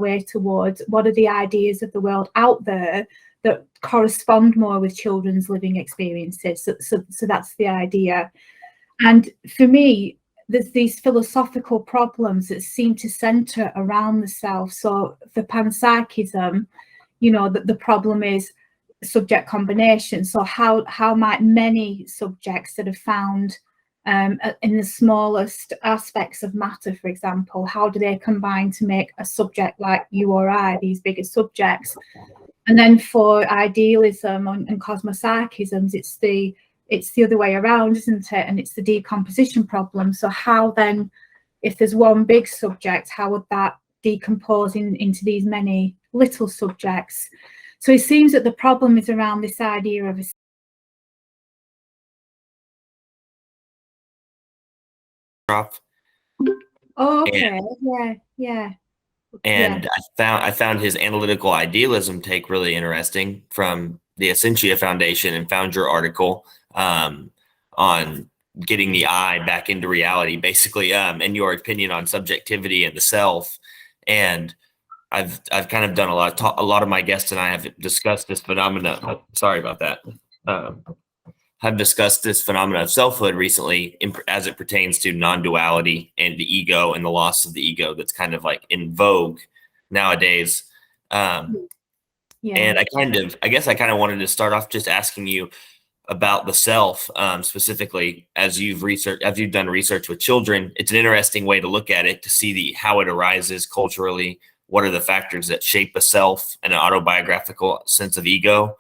way towards what are the ideas of the world out there that correspond more with children's living experiences. So that's the idea. And for me, there's these philosophical problems that seem to center around the self. So for panpsychism, the problem is subject combination. So how might many subjects that are found in the smallest aspects of matter, for example, how do they combine to make a subject like you or I, these bigger subjects? And then for idealism and cosmopsychisms, it's the other way around, isn't it? And it's the decomposition problem. So how then, if there's one big subject, how would that decompose into these many little subjects? So it seems that the problem is around this idea of a Oh, okay. Yeah. And I found his analytical idealism take really interesting from the Essentia Foundation, and found your article on getting the I back into reality, basically, and your opinion on subjectivity and the self. And I've kind of done a lot of my guests and I have discussed this phenomena. Sorry about that. Have discussed this phenomena of selfhood recently as it pertains to non-duality and the ego and the loss of the ego that's kind of like in vogue nowadays. And I guess I kind of wanted to start off just asking you about the self, specifically as you've done research with children. It's an interesting way to look at it, to see how it arises culturally. What are the factors that shape a self and an autobiographical sense of ego?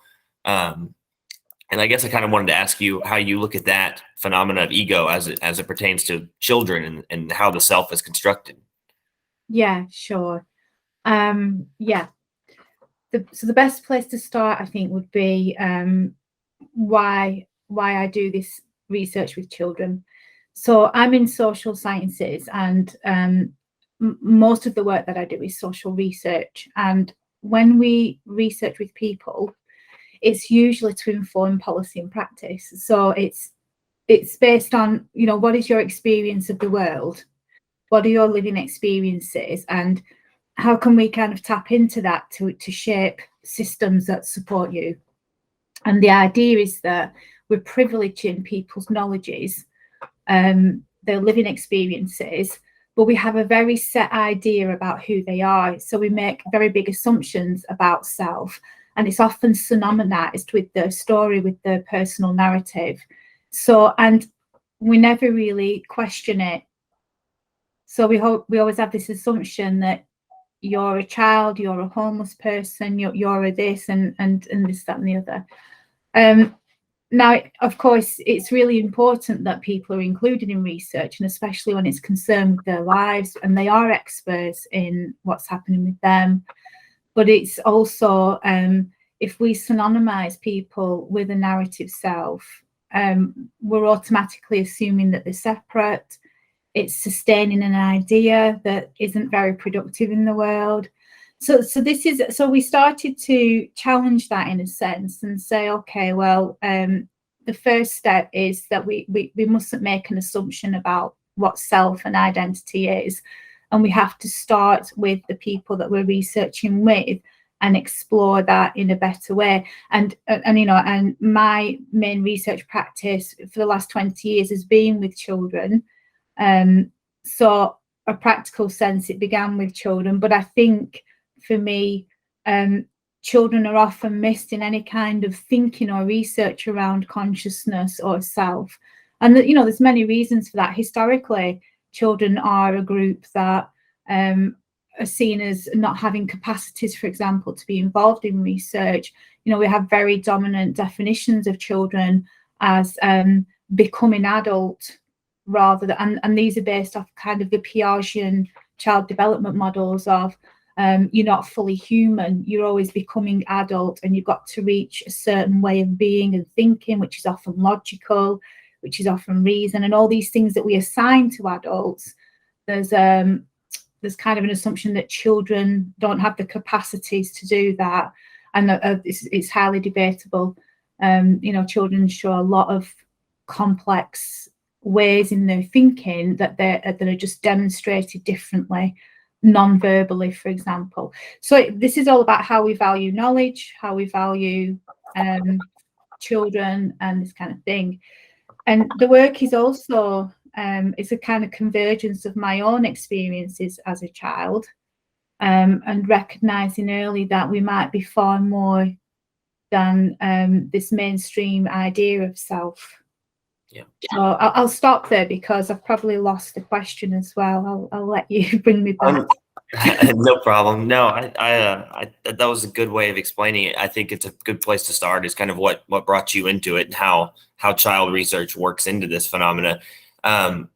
And I guess I kind of wanted to ask you how you look at that phenomena of ego as it pertains to children, and how the self is constructed. Yeah, sure. So the best place to start, I think, would be why I do this research with children. So I'm in social sciences, and most of the work that I do is social research. And when we research with people, it's usually to inform policy and practice. So it's based on, what is your experience of the world? What are your living experiences? And how can we kind of tap into that to shape systems that support you? And the idea is that we're privileging people's knowledges, their living experiences, but we have a very set idea about who they are. So we make very big assumptions about self. And it's often synonymized with the story, with the personal narrative. So, and we never really question it. So we always have this assumption that you're a child, you're a homeless person, you're a this and this, that, and the other. Now, of course, it's really important that people are included in research, and especially when it's concerned with their lives and they are experts in what's happening with them. But it's also, if we synonymize people with a narrative self, we're automatically assuming that they're separate. It's sustaining an idea that isn't very productive in the world. So we started to challenge that in a sense and say, okay, well, the first step is that we mustn't make an assumption about what self and identity is. And we have to start with the people that we're researching with and explore that in a better way. And my main research practice for the last 20 years has been with children. So a practical sense, it began with children. But I think for me, children are often missed in any kind of thinking or research around consciousness or self. And there's many reasons for that. Historically, children are a group that are seen as not having capacities, for example, to be involved in research. We have very dominant definitions of children as becoming adult, rather than, and these are based off kind of the Piagetian child development models of you're not fully human, you're always becoming adult, and you've got to reach a certain way of being and thinking, which is often logical, which is often reason, and all these things that we assign to adults. There's kind of an assumption that children don't have the capacities to do that, and it's highly debatable. Children show a lot of complex ways in their thinking that are just demonstrated differently non-verbally, for example. So this is all about how we value knowledge, how we value children, and this kind of thing. And the work is also it's a kind of convergence of my own experiences as a child, and recognizing early that we might be far more than this mainstream idea of self. Yeah. So I'll stop there because I've probably lost the question as well. I'll let you bring me back. No problem. No, I that was a good way of explaining it. I think it's a good place to start, is kind of what brought you into it and how child research works into this phenomena.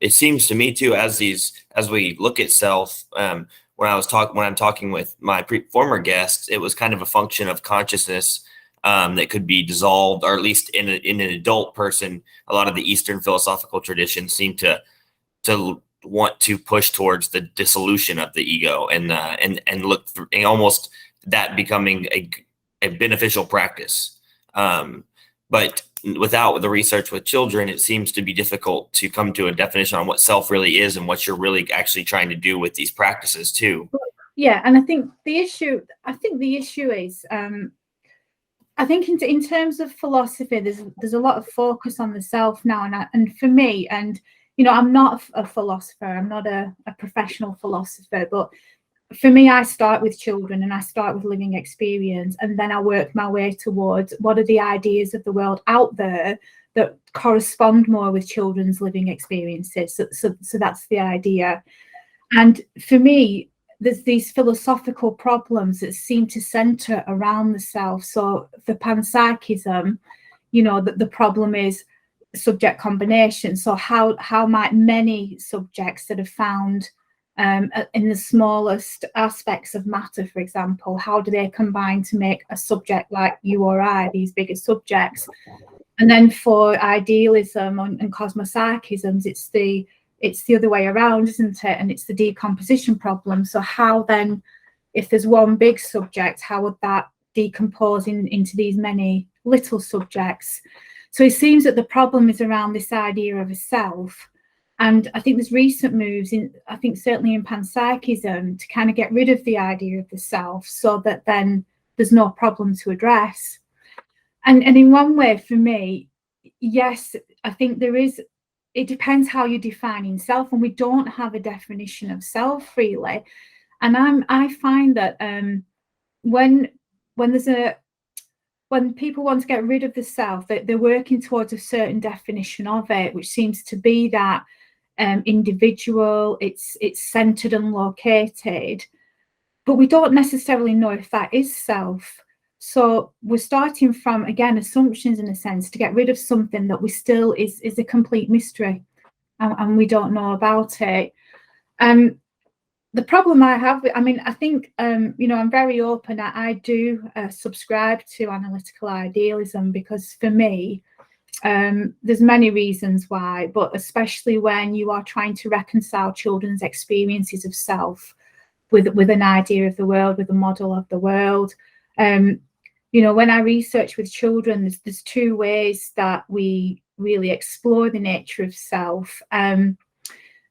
It seems to me too, as we look at self, when I'm talking with my former guests, it was kind of a function of consciousness that could be dissolved, or at least in an adult person. A lot of the Eastern philosophical traditions seem to want to push towards the dissolution of the ego, and look for, and almost that becoming a beneficial practice. But without the research with children, it seems to be difficult to come to a definition on what self really is and what you're really actually trying to do with these practices too. Yeah, and I think the issue is, I think in terms of philosophy, there's a lot of focus on the self now, and for me, and I'm not a philosopher, I'm not a professional philosopher, but for me, I start with children and I start with living experience, and then I work my way towards what are the ideas of the world out there that correspond more with children's living experiences. So that's the idea. And for me, there's these philosophical problems that seem to center around the self. So for panpsychism, the problem is subject combination. So how might many subjects that are found in the smallest aspects of matter, for example, how do they combine to make a subject like you or I, these bigger subjects? And then for idealism and cosmopsychisms, it's the other way around, isn't it? And it's the decomposition problem. So how then, if there's one big subject, how would that decompose into these many little subjects? So it seems that the problem is around this idea of a self. And I think there's recent moves I think certainly in panpsychism, to kind of get rid of the idea of the self, so that then there's no problem to address. And in one way, for me, yes, I think there is. It depends how you're defining self, and we don't have a definition of self really. And I find that when people want to get rid of the self, that they're working towards a certain definition of it, which seems to be that individual, it's centered and located, but we don't necessarily know if that is self. So we're starting from, again, assumptions in a sense, to get rid of something that we still is a complete mystery, and we don't know about it. The problem I have, I think, I'm very open. I do subscribe to analytical idealism, because for me, there's many reasons why, but especially when you are trying to reconcile children's experiences of self with an idea of the world, with a model of the world. When I research with children, there's two ways that we really explore the nature of self.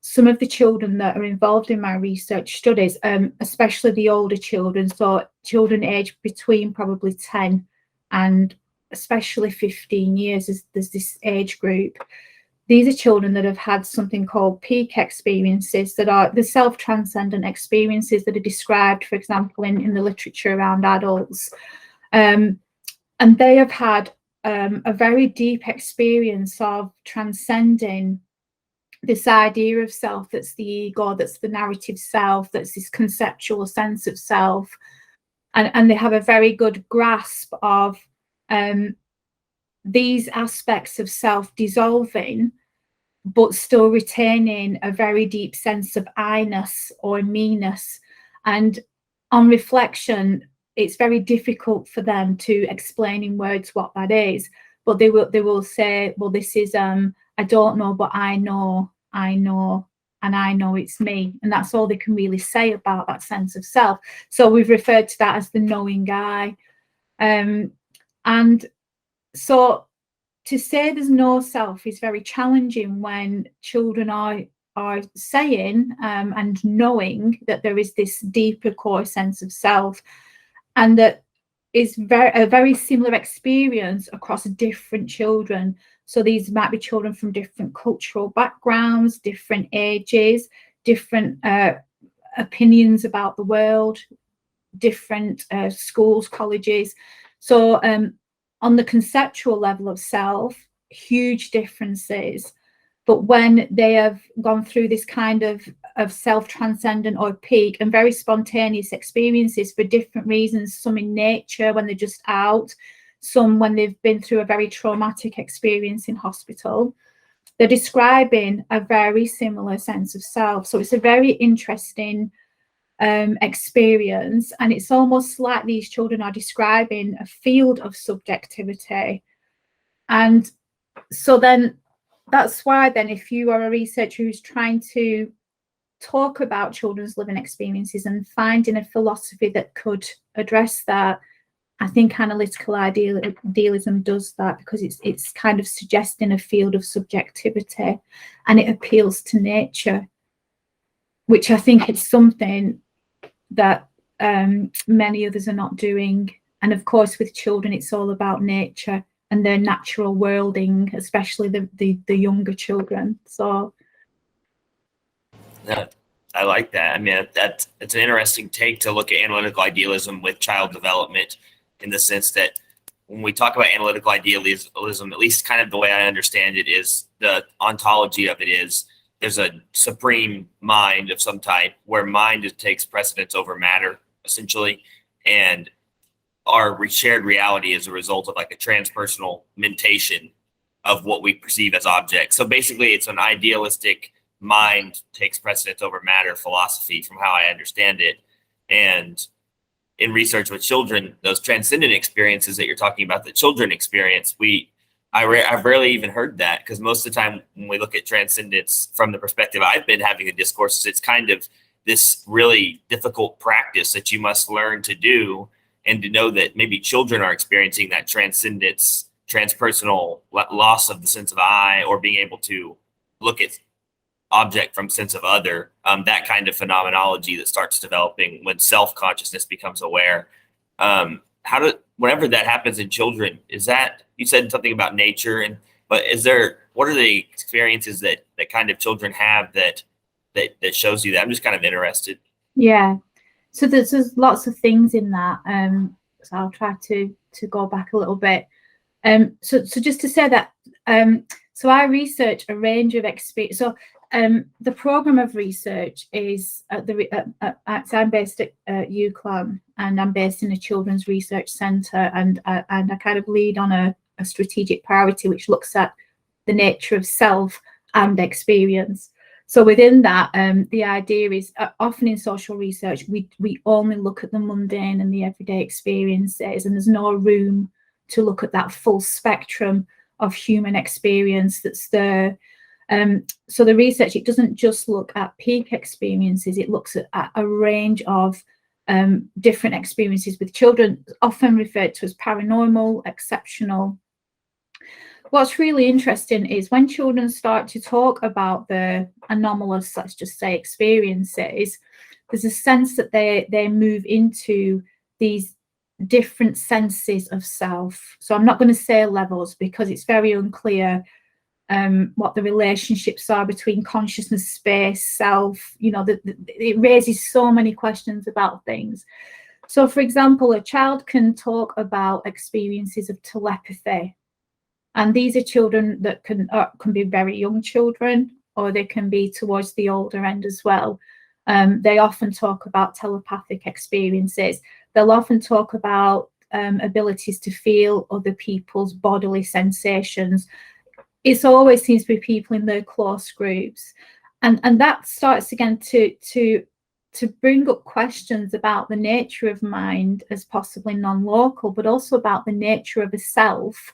Some of the children that are involved in my research studies, especially the older children, so children aged between probably 10 and especially 15 years, there's this age group. These are children that have had something called peak experiences, that are the self-transcendent experiences that are described, for example, in the literature around adults. And they have had a very deep experience of transcending this idea of self, that's the ego, that's the narrative self, that's this conceptual sense of self. And they have a very good grasp of these aspects of self dissolving, but still retaining a very deep sense of I-ness or me-ness. And on reflection, it's very difficult for them to explain in words what that is, but they will say, well, this is I don't know, but I know, and I know it's me. And that's all they can really say about that sense of self. So we've referred to that as the knowing I. And so to say there's no self is very challenging when children are are saying and knowing that there is this deeper core sense of self, and that is a very similar experience across different children. So these might be children from different cultural backgrounds, different ages, different opinions about the world, different schools, colleges. So on the conceptual level of self, huge differences. But when they have gone through this kind of self-transcendent or peak and very spontaneous experiences for different reasons, some in nature when they're just out, some when they've been through a very traumatic experience in hospital, they're describing a very similar sense of self. So it's a very interesting experience, and it's almost like these children are describing a field of subjectivity. And so then that's why then if you are a researcher who's trying to talk about children's living experiences and finding a philosophy that could address that, I think analytical idealism does that, because it's kind of suggesting a field of subjectivity, and it appeals to nature, which I think is something that many others are not doing. And of course with children it's all about nature and their natural worlding, especially the younger children. So yeah, I like that. I mean, it's an interesting take to look at analytical idealism with child development, in the sense that when we talk about analytical idealism, at least kind of the way I understand it, is the ontology of it is there's a supreme mind of some type where mind takes precedence over matter, essentially. And our shared reality is a result of like a transpersonal mentation of what we perceive as objects. So basically it's an idealistic mind takes precedence over matter philosophy, from how I understand it. And in research with children, those transcendent experiences that you're talking about, the children experience, I've rarely even heard that, because most of the time when we look at transcendence from the perspective I've been having the discourses, it's kind of this really difficult practice that you must learn to do, and to know that maybe children are experiencing that transcendence, transpersonal loss of the sense of I, or being able to look at object from sense of other, that kind of phenomenology that starts developing when self-consciousness becomes aware. Whenever that happens in children, is that, you said something about nature, but what are the experiences that kind of children have that shows you that? I'm just kind of interested. Yeah, so there's lots of things in that. So I'll try to go back a little bit. So just to say that, so I research a range of experience. So the program of research is so I'm based at UCLan, and I'm based in a children's research centre, and I kind of lead on a strategic priority which looks at the nature of self and experience. So within that, the idea is often in social research we only look at the mundane and the everyday experiences, and there's no room to look at that full spectrum of human experience that's there. So the research, it doesn't just look at peak experiences, it looks at a range of different experiences with children, often referred to as paranormal, exceptional. What's really interesting is when children start to talk about the anomalous, let's just say, experiences, there's a sense that they move into these different senses of self. So I'm not going to say levels, because it's very unclear what the relationships are between consciousness, space, self. It raises so many questions about things. So for example, a child can talk about experiences of telepathy, and these are children that can be very young children, or they can be towards the older end as well. They often talk about telepathic experiences. They'll often talk about abilities to feel other people's bodily sensations. It always seems to be people in their close groups, and that starts again to bring up questions about the nature of mind as possibly non-local, but also about the nature of a self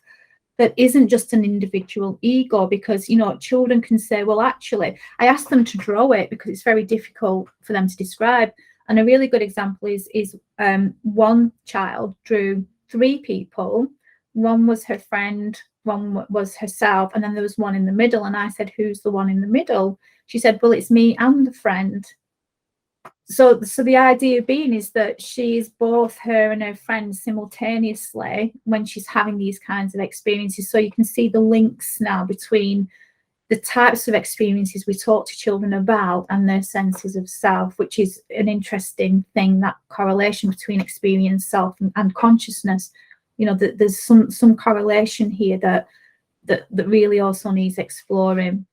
that isn't just an individual ego. Because children can say, well, actually, I asked them to draw it because it's very difficult for them to describe. And a really good example is one child drew 3 people. One was her friend, one was herself, and then there was one in the middle. And I said, who's the one in the middle? She said, well, it's me and the friend. So the idea being is that she is both her and her friend simultaneously when she's having these kinds of experiences. So you can see the links now between the types of experiences we talk to children about and their senses of self, which is an interesting thing, that correlation between experience, self, and consciousness. You know, that there's some correlation here that really also needs exploring.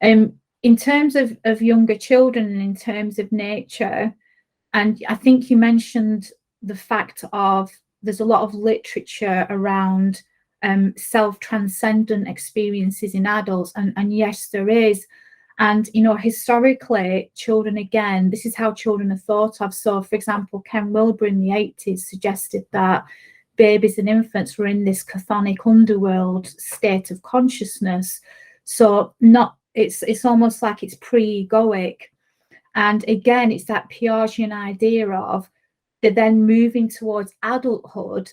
In terms of younger children and in terms of nature, and I think you mentioned the fact of there's a lot of literature around self-transcendent experiences in adults, and yes, there is. And, you know, historically, children, again, this is how children are thought of. So, for example, Ken Wilber in the 80s suggested that babies and infants were in this chthonic underworld state of consciousness. So it's almost like it's pre-egoic. And again, it's that Piagetian idea of they're then moving towards adulthood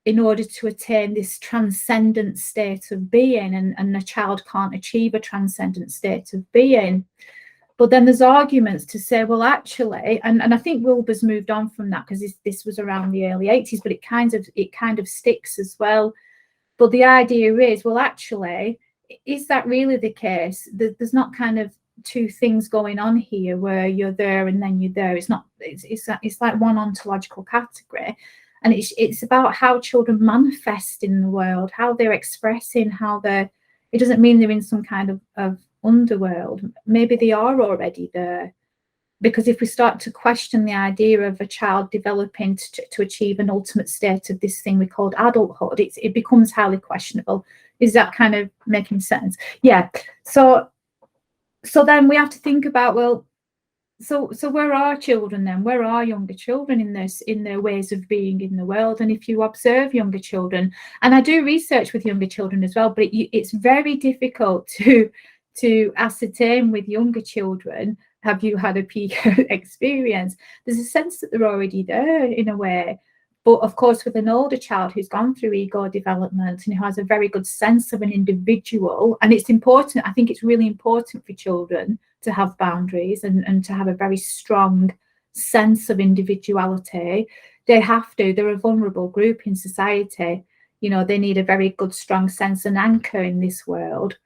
in order to attain this transcendent state of being, and a child can't achieve a transcendent state of being. But then there's arguments to say, well, actually, and I think Wilber's moved on from that because this was around the early 80s, but it kind of sticks as well. But the idea is, well, actually, is that really the case? There's not kind of two things going on here where you're there and then you're there. It's not. It's like one ontological category, and it's about how children manifest in the world, how they're expressing, how they're. It doesn't mean they're in some kind of underworld. Maybe they are already there, because if we start to question the idea of a child developing to achieve an ultimate state of this thing we called adulthood, it becomes highly questionable. Is that kind of making sense? Yeah. So then we have to think about, well, so where are children then? Where are younger children in their ways of being in the world? And if you observe younger children, and I do research with younger children as well, but it's very difficult to ascertain with younger children, have you had a peak experience? There's a sense that they're already there in a way. But of course, with an older child who's gone through ego development and who has a very good sense of an individual, and it's important, I think it's really important for children to have boundaries and to have a very strong sense of individuality. They're a vulnerable group in society. You know, they need a very good, strong sense and anchor in this world.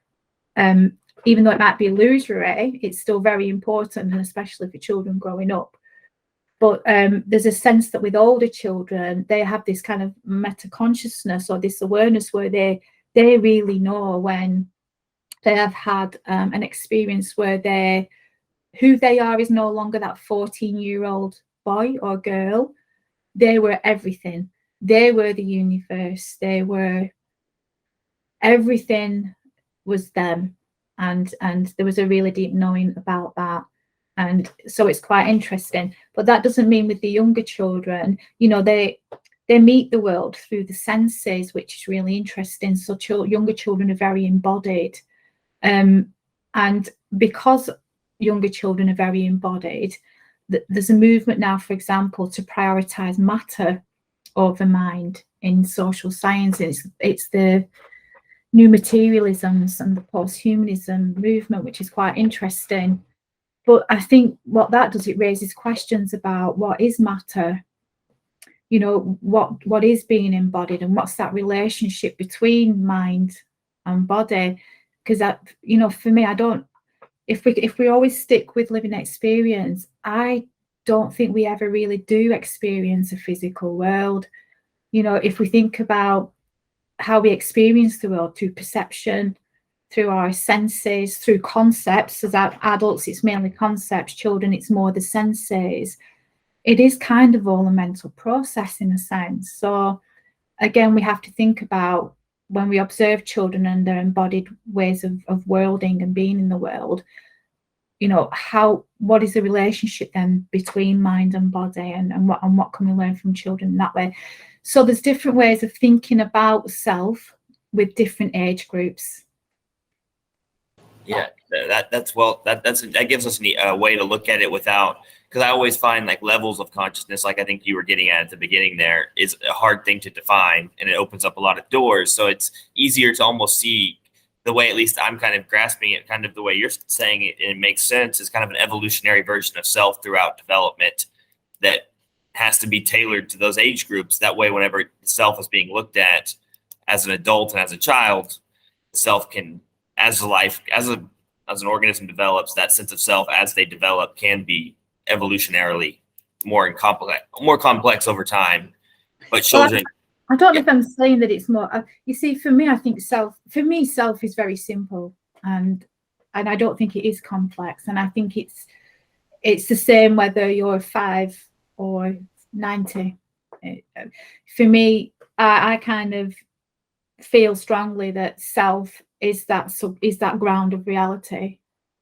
Even though it might be illusory, it's still very important, and especially for children growing up. But there's a sense that with older children, they have this kind of meta-consciousness or this awareness where they really know when they have had an experience where who they are is no longer that 14-year-old boy or girl. They were everything. They were the universe. Everything was them. And there was a really deep knowing about that. And so it's quite interesting. But that doesn't mean with the younger children, you know, they meet the world through the senses, which is really interesting. So younger children are very embodied. And because younger children are very embodied, there's a movement now, for example, to prioritize matter over mind in social sciences. It's the new materialisms and the post-humanism movement, which is quite interesting. But I think what that does, it raises questions about what is matter, you know, what is being embodied, and what's that relationship between mind and body. Because that, you know, for me, if we always stick with living experience, I don't think we ever really do experience a physical world. You know, if we think about how we experience the world through perception, through our senses, through concepts. As adults, it's mainly concepts. Children, it's more the senses. It is kind of all a mental process in a sense. So again, we have to think about when we observe children and their embodied ways of worlding and being in the world, you know, what is the relationship then between mind and body, and what can we learn from children in that way? So there's different ways of thinking about self with different age groups. Yeah, that gives us a way to look at it without, because I always find like levels of consciousness, like I think you were getting at the beginning there, is a hard thing to define, and it opens up a lot of doors. So it's easier to almost see the way at least I'm kind of grasping it, kind of the way you're saying it, and it makes sense, is kind of an evolutionary version of self throughout development that has to be tailored to those age groups. That way, whenever self is being looked at as an adult and as a child, self can, as an organism develops, that sense of self as they develop can be evolutionarily more complex over time. But children, I don't know if I'm saying that it's more. You see, for me, I think self is very simple, and I don't think it is complex. And I think it's the same whether you're 5 or 90. For me, I kind of feel strongly that self is that ground of reality.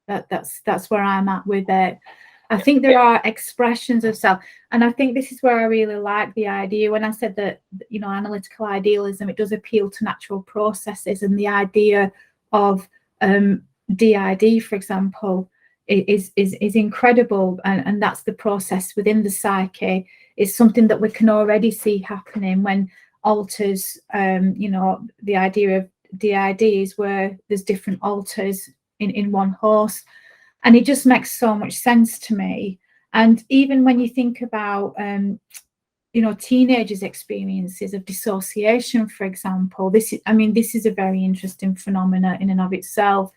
That's where I'm at with it. I think there are expressions of self, and I think this is where I really like the idea when I said that, you know, analytical idealism, it does appeal to natural processes, and the idea of DID, for example, is incredible, and that's the process within the psyche. It's something that we can already see happening when alters, you know, the idea of DID is where there's different alters in one host. And it just makes so much sense to me. And even when you think about, you know, teenagers' experiences of dissociation, for example, this is a very interesting phenomena in and of itself.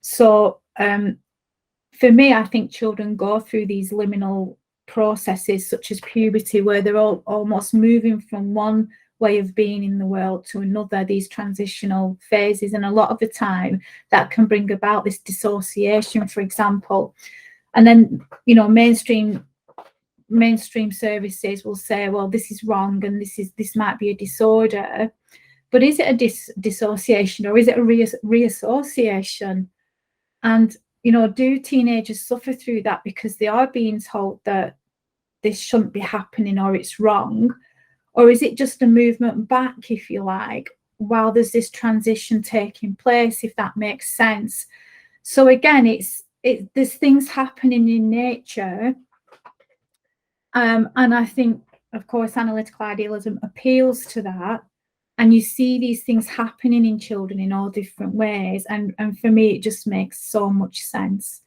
So for me, I think children go through these liminal processes such as puberty, where they're all almost moving from one way of being in the world to another, these transitional phases, and a lot of the time that can bring about this dissociation, for example. And then, you know, mainstream services will say, well, this is wrong, and this might be a disorder. But is it a dissociation, or is it a reassociation? And, you know, do teenagers suffer through that because they are being told that this shouldn't be happening or it's wrong? Or is it just a movement back, if you like, while there's this transition taking place, if that makes sense? So again, there's things happening in nature. And I think, of course, analytical idealism appeals to that. And you see these things happening in children in all different ways. And for me, it just makes so much sense.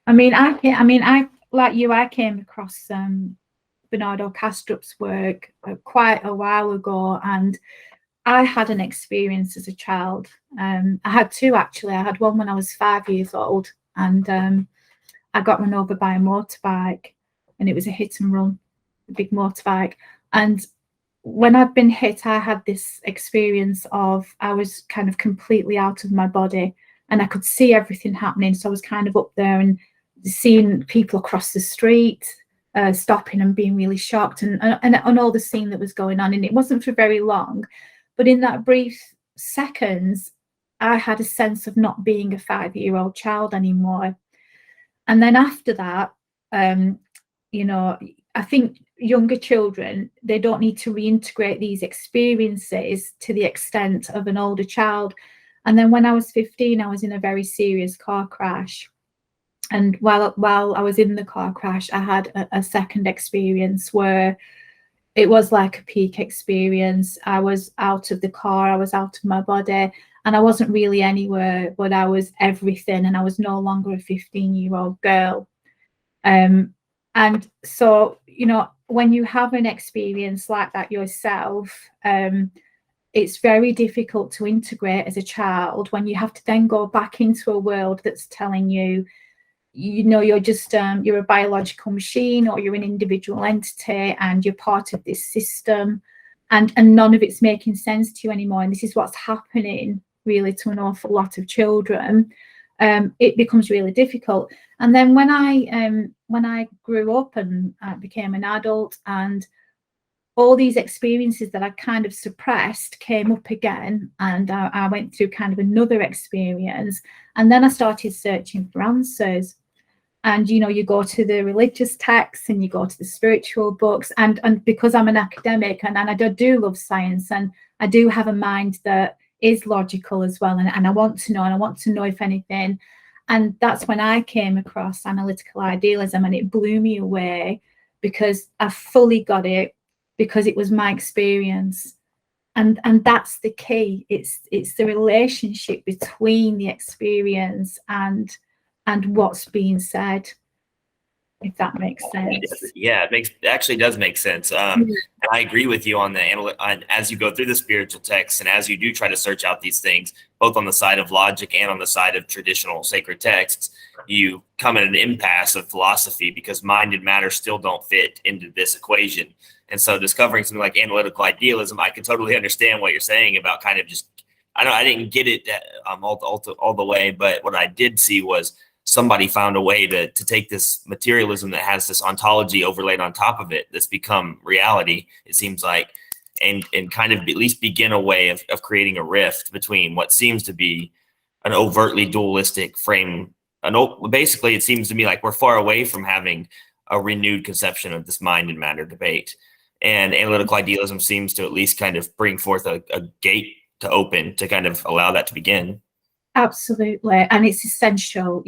I mean, I like you, I came across Bernardo Kastrup's work quite a while ago, and I had an experience as a child. I had two, actually. I had one when I was 5 years old, and I got run over by a motorbike, and it was a hit and run, a big motorbike. And when I'd been hit, I had this experience of I was kind of completely out of my body, and I could see everything happening. So I was kind of up there and seeing people across the street, stopping and being really shocked, and all the scene that was going on. And it wasn't for very long, but in that brief seconds, I had a sense of not being a 5-year-old child anymore. And then after that, you know, I think younger children, they don't need to reintegrate these experiences to the extent of an older child. And then when I was 15, I was in a very serious car crash. And while I was in the car crash, I had a second experience where it was like a peak experience. I was out of the car, I was out of my body, and I wasn't really anywhere, but I was everything, and I was no longer a 15-year-old girl. And so, you know, when you have an experience like that yourself, it's very difficult to integrate as a child when you have to then go back into a world that's telling you, you know, you're just you're a biological machine, or you're an individual entity, and you're part of this system, and none of it's making sense to you anymore. And this is what's happening really to an awful lot of children. It becomes really difficult. And then when I grew up and became an adult, and all these experiences that I kind of suppressed came up again, and I went through kind of another experience, and then I started searching for answers. And, you know, you go to the religious texts and you go to the spiritual books, and because I'm an academic and I do love science, and I do have a mind that is logical as well, and I want to know if anything. And that's when I came across analytical idealism, and it blew me away because I fully got it, because it was my experience. And that's the key. It's the relationship between the experience and what's being said, if that makes sense. Yeah, it actually does make sense. And I agree with you on as you go through the spiritual texts and as you do try to search out these things, both on the side of logic and on the side of traditional sacred texts, you come at an impasse of philosophy because mind and matter still don't fit into this equation. And so discovering something like analytical idealism, I can totally understand what you're saying about kind of just, I didn't get it all the way, but what I did see was somebody found a way to take this materialism that has this ontology overlaid on top of it that's become reality, it seems like, and kind of at least begin a way of creating a rift between what seems to be an overtly dualistic frame. Basically, it seems to me like we're far away from having a renewed conception of this mind and matter debate. And analytical idealism seems to at least kind of bring forth a gate to open to kind of allow that to begin. Absolutely. And it's essential,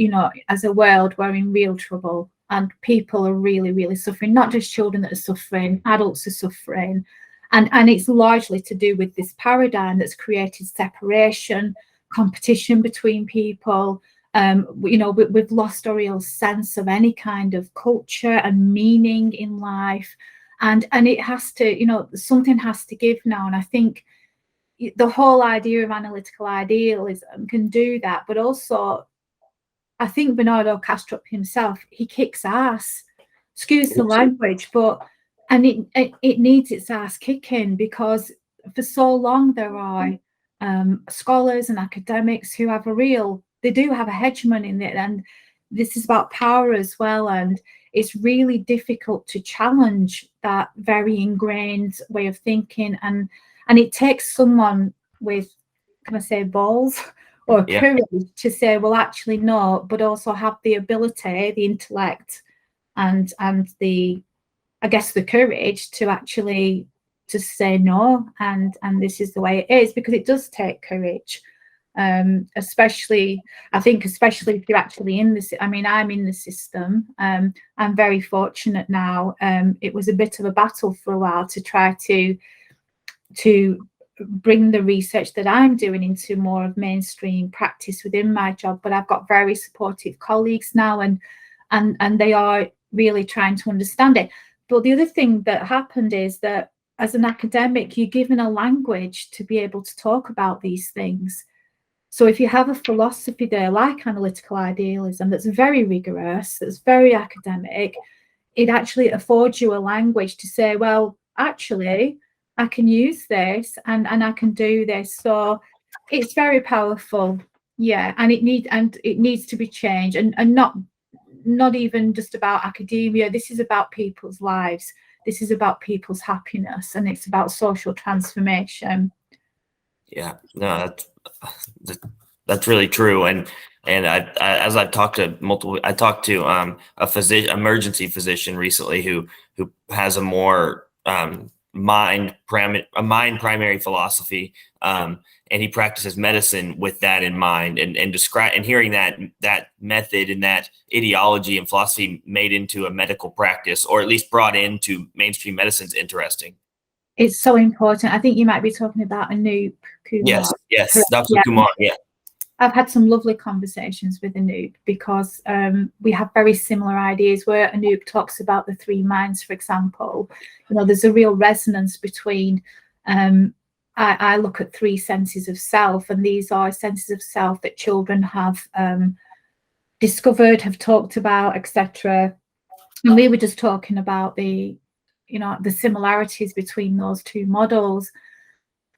as a world, we're in real trouble and people are really, really suffering, not just children that are suffering, adults are suffering. And it's largely to do with this paradigm that's created separation, competition between people. We've lost a real sense of any kind of culture and meaning in life. And it has to, something has to give now. And I think the whole idea of analytical idealism can do that, but also I think Bernardo Kastrup himself, he kicks ass, excuse the language, and it needs its ass kicking, because for so long there are scholars and academics who have they do have a hegemon in it, and this is about power as well, and it's really difficult to challenge that very ingrained way of thinking. And it takes someone with, can I say, balls or courage to say, well, actually, no, but also have the ability, the intellect, and the, I guess, the courage to actually just say no, and this is the way it is, because it does take courage. Especially if you're actually in this. I mean, I'm in the system. I'm very fortunate now. It was a bit of a battle for a while to try to bring the research that I'm doing into more of mainstream practice within my job, but I've got very supportive colleagues now, and they are really trying to understand it. But the other thing that happened is that as an academic, you're given a language to be able to talk about these things. So if you have a philosophy there like analytical idealism that's very rigorous, that's very academic, it actually affords you a language to say, well, actually, I can use this and I can do this. So it's very powerful. Yeah. And it needs to be changed, and not even just about academia. This is about people's lives. This is about people's happiness, and it's about social transformation. Yeah, no, that's really true. And as I've talked to I talked to a emergency physician recently who has a more mind primary philosophy, and he practices medicine with that in mind, and hearing that method and that ideology and philosophy made into a medical practice, or at least brought into mainstream medicine, is interesting. It's so important. I think you might be talking about Anoop Kumar. Yes, Dr. Kumar. Yeah. I've had some lovely conversations with Anoop, because we have very similar ideas, where Anoop talks about the three minds, for example. There's a real resonance between, I look at three senses of self, and these are senses of self that children have discovered, have talked about, etc. And we were just talking about the similarities between those two models.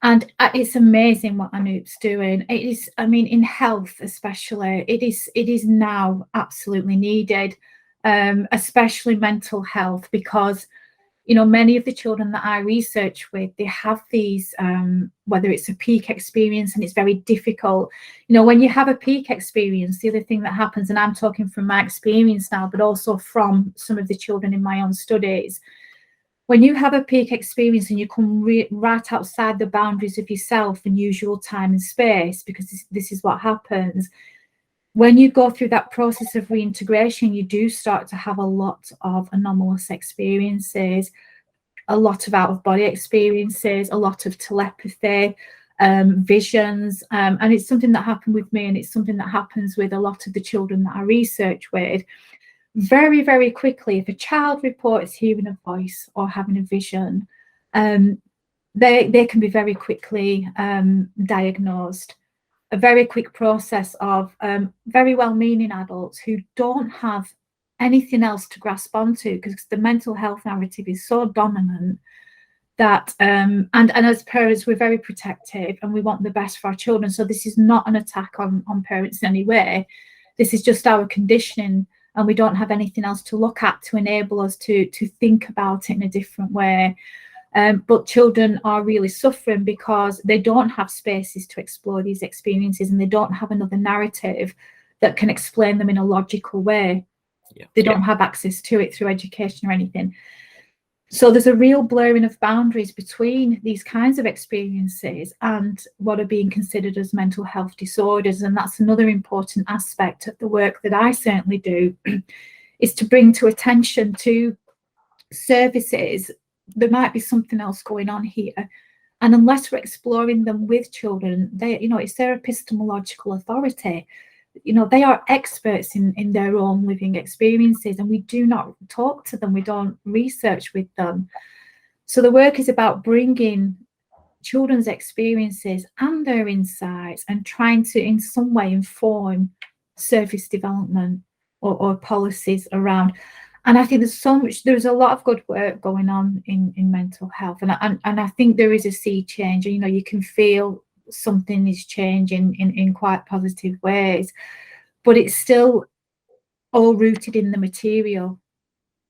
And it's amazing what Anoop's doing. It is, I mean, in health especially, it is now absolutely needed, especially mental health, because, many of the children that I research with, they have these, whether it's a peak experience, and it's very difficult. When you have a peak experience, the other thing that happens, and I'm talking from my experience now, but also from some of the children in my own studies, when you have a peak experience and you come right outside the boundaries of yourself and usual time and space, because this is what happens, when you go through that process of reintegration, you do start to have a lot of anomalous experiences. a lot of out-of-body experiences, a lot of telepathy, visions, and it's something that happened with me, and it's something that happens with a lot of the children that I research with. Very, very quickly, if a child reports hearing a voice or having a vision, they can be very quickly diagnosed. A very quick process of very well-meaning adults who don't have anything else to grasp onto, because the mental health narrative is so dominant that and as parents, we're very protective and we want the best for our children. So this is not an attack on parents in any way. This is just our conditioning, and we don't have anything else to look at to enable us to think about it in a different way. But children are really suffering because they don't have spaces to explore these experiences, and they don't have another narrative that can explain them in a logical way. They don't have access to it through education or anything. So there's a real blurring of boundaries between these kinds of experiences and what are being considered as mental health disorders. And that's another important aspect of the work that I certainly do, is to bring to attention to services there might be something else going on here. And unless we're exploring them with children, it's their epistemological authority. They are experts in their own living experiences, and we do not talk to them. We don't research with them. So the work is about bringing children's experiences and their insights and trying to, in some way, inform service development or policies around. And I think there's a lot of good work going on in mental health. And I think there is a sea change. You can feel something is changing in quite positive ways, but it's still all rooted in the material.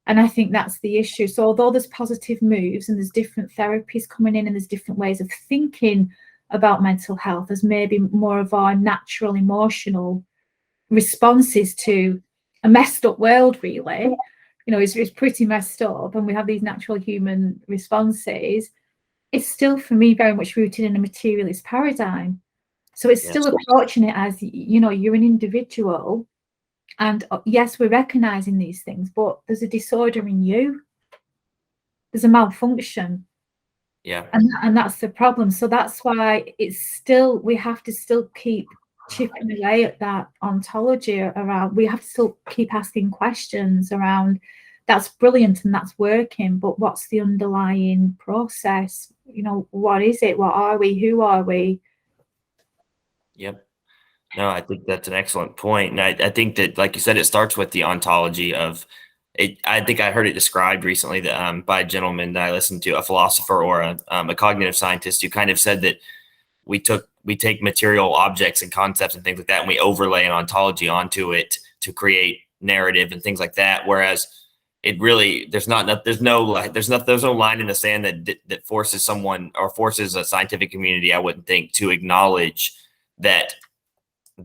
And I think that's the issue. So although there's positive moves and there's different therapies coming in and there's different ways of thinking about mental health as maybe more of our natural emotional responses to a messed up world, really. It's pretty messed up, and we have these natural human responses. It's still, for me, very much rooted in a materialist paradigm. So it's still approaching it as, you're an individual, and yes, we're recognizing these things, but there's a disorder in you. There's a malfunction. Yeah. And that's the problem. So that's why we have to still keep chipping away at that ontology around. We have to still keep asking questions around. That's brilliant and that's working, but what's the underlying process? What is it? What are we? Who are we? Yep. No, I think that's an excellent point. And I think that, like you said, it starts with the ontology of it. I think I heard it described recently that by a gentleman that I listened to, a philosopher or a cognitive scientist, who kind of said that we take material objects and concepts and things like that, and we overlay an ontology onto it to create narrative and things like that. Whereas it really, there's no line in the sand that forces someone or forces a scientific community, I wouldn't think, to acknowledge that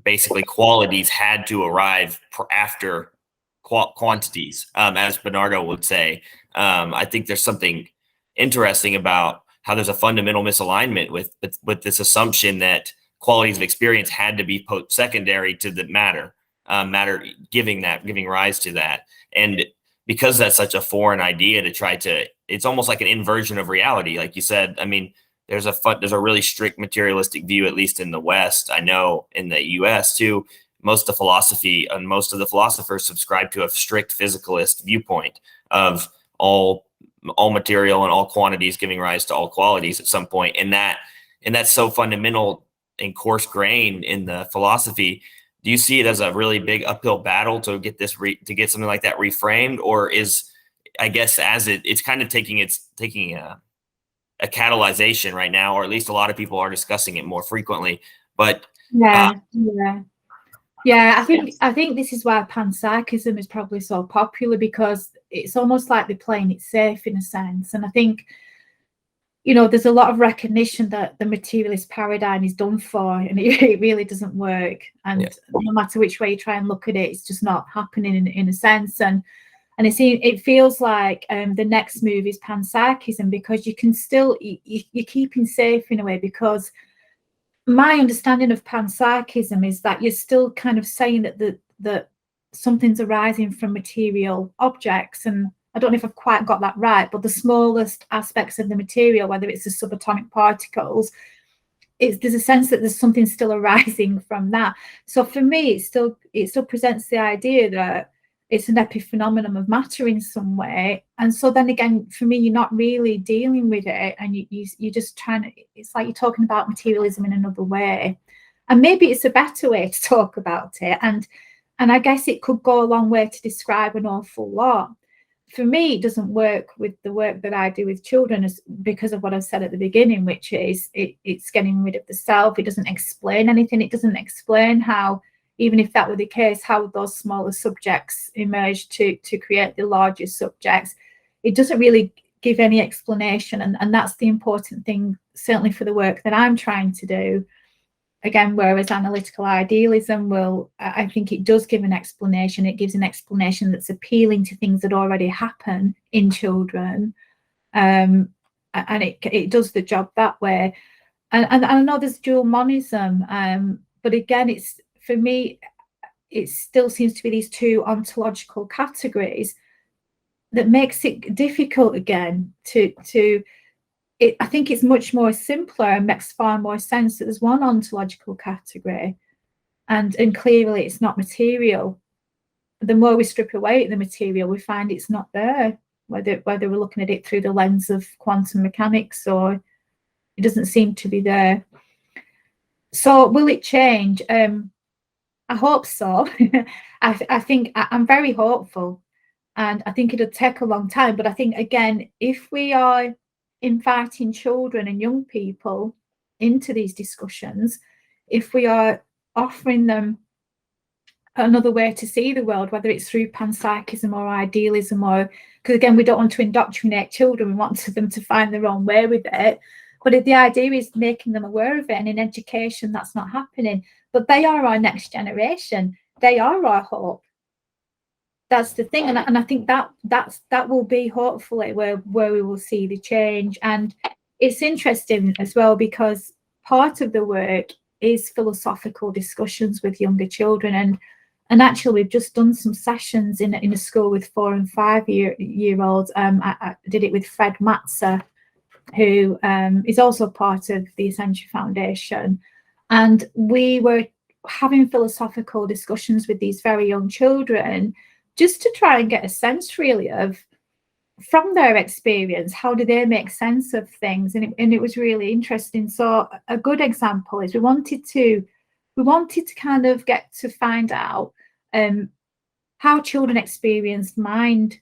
basically qualities had to arrive after quantities, as Bernardo would say. I think there's something interesting about how there's a fundamental misalignment with this assumption that qualities of experience had to be secondary to the matter giving rise to that. And because that's such a foreign idea to try to, it's almost like an inversion of reality. Like you said, I mean, there's a really strict materialistic view, at least in the West. I know in the US too, most of the philosophy and most of the philosophers subscribe to a strict physicalist viewpoint of all material and all quantities giving rise to all qualities at some point. And that's so fundamental and coarse grained in the philosophy. Do you see it as a really big uphill battle to get to get something like that reframed, or is, I guess, as it's kind of taking a catalyzation right now, or at least a lot of people are discussing it more frequently? But I think this is why panpsychism is probably so popular, because it's almost like they're playing it safe in a sense. And I think, there's a lot of recognition that the materialist paradigm is done for, and it really doesn't work. And no matter which way you try and look at it, it's just not happening in a sense. And it feels like the next move is panpsychism, because you can still, you're keeping safe in a way, because my understanding of panpsychism is that you're still kind of saying that something's arising from material objects, and I don't know if I've quite got that right, but the smallest aspects of the material, whether it's the subatomic particles, there's a sense that there's something still arising from that. So for me, it still presents the idea that it's an epiphenomenon of matter in some way. And so then again, for me, you're not really dealing with it, and you're just trying to, it's like you're talking about materialism in another way. And maybe it's a better way to talk about it. And I guess it could go a long way to describe an awful lot. For me, it doesn't work with the work that I do with children because of what I said at the beginning, which is it's getting rid of the self. It doesn't explain anything. It doesn't explain how, even if that were the case, how those smaller subjects emerge to create the larger subjects. It doesn't really give any explanation. And that's the important thing, certainly for the work that I'm trying to do. Again, whereas analytical idealism will, I think it does give an explanation. It gives an explanation that's appealing to things that already happen in children. And it does the job that way. And I know there's dual monism, but again, it's, for me, it still seems to be these two ontological categories that makes it difficult again I think it's much more simpler and makes far more sense that there's one ontological category, and clearly it's not material. The more we strip away the material, we find it's not there, whether we're looking at it through the lens of quantum mechanics, or it doesn't seem to be there. So will it change? I hope so. I think I'm very hopeful, and I think it'll take a long time. But I think, again, if we are inviting children and young people into these discussions, if we are offering them another way to see the world, whether it's through panpsychism or idealism, or, because again, we don't want to indoctrinate children, we want them to find their own way with it. But if the idea is making them aware of it, and in education that's not happening, but they are our next generation, they are our hope. That's the thing, and I think that will be hopefully where we will see the change. And it's interesting as well, because part of the work is philosophical discussions with younger children, and actually we've just done some sessions in a school with 4 and 5 year olds. I did it with Fred Matzer, who is also part of the Ascension Foundation, and we were having philosophical discussions with these very young children, just to try and get a sense really of, from their experience, how do they make sense of things. And it was really interesting. So a good example is we wanted to kind of get to find out how children experienced mind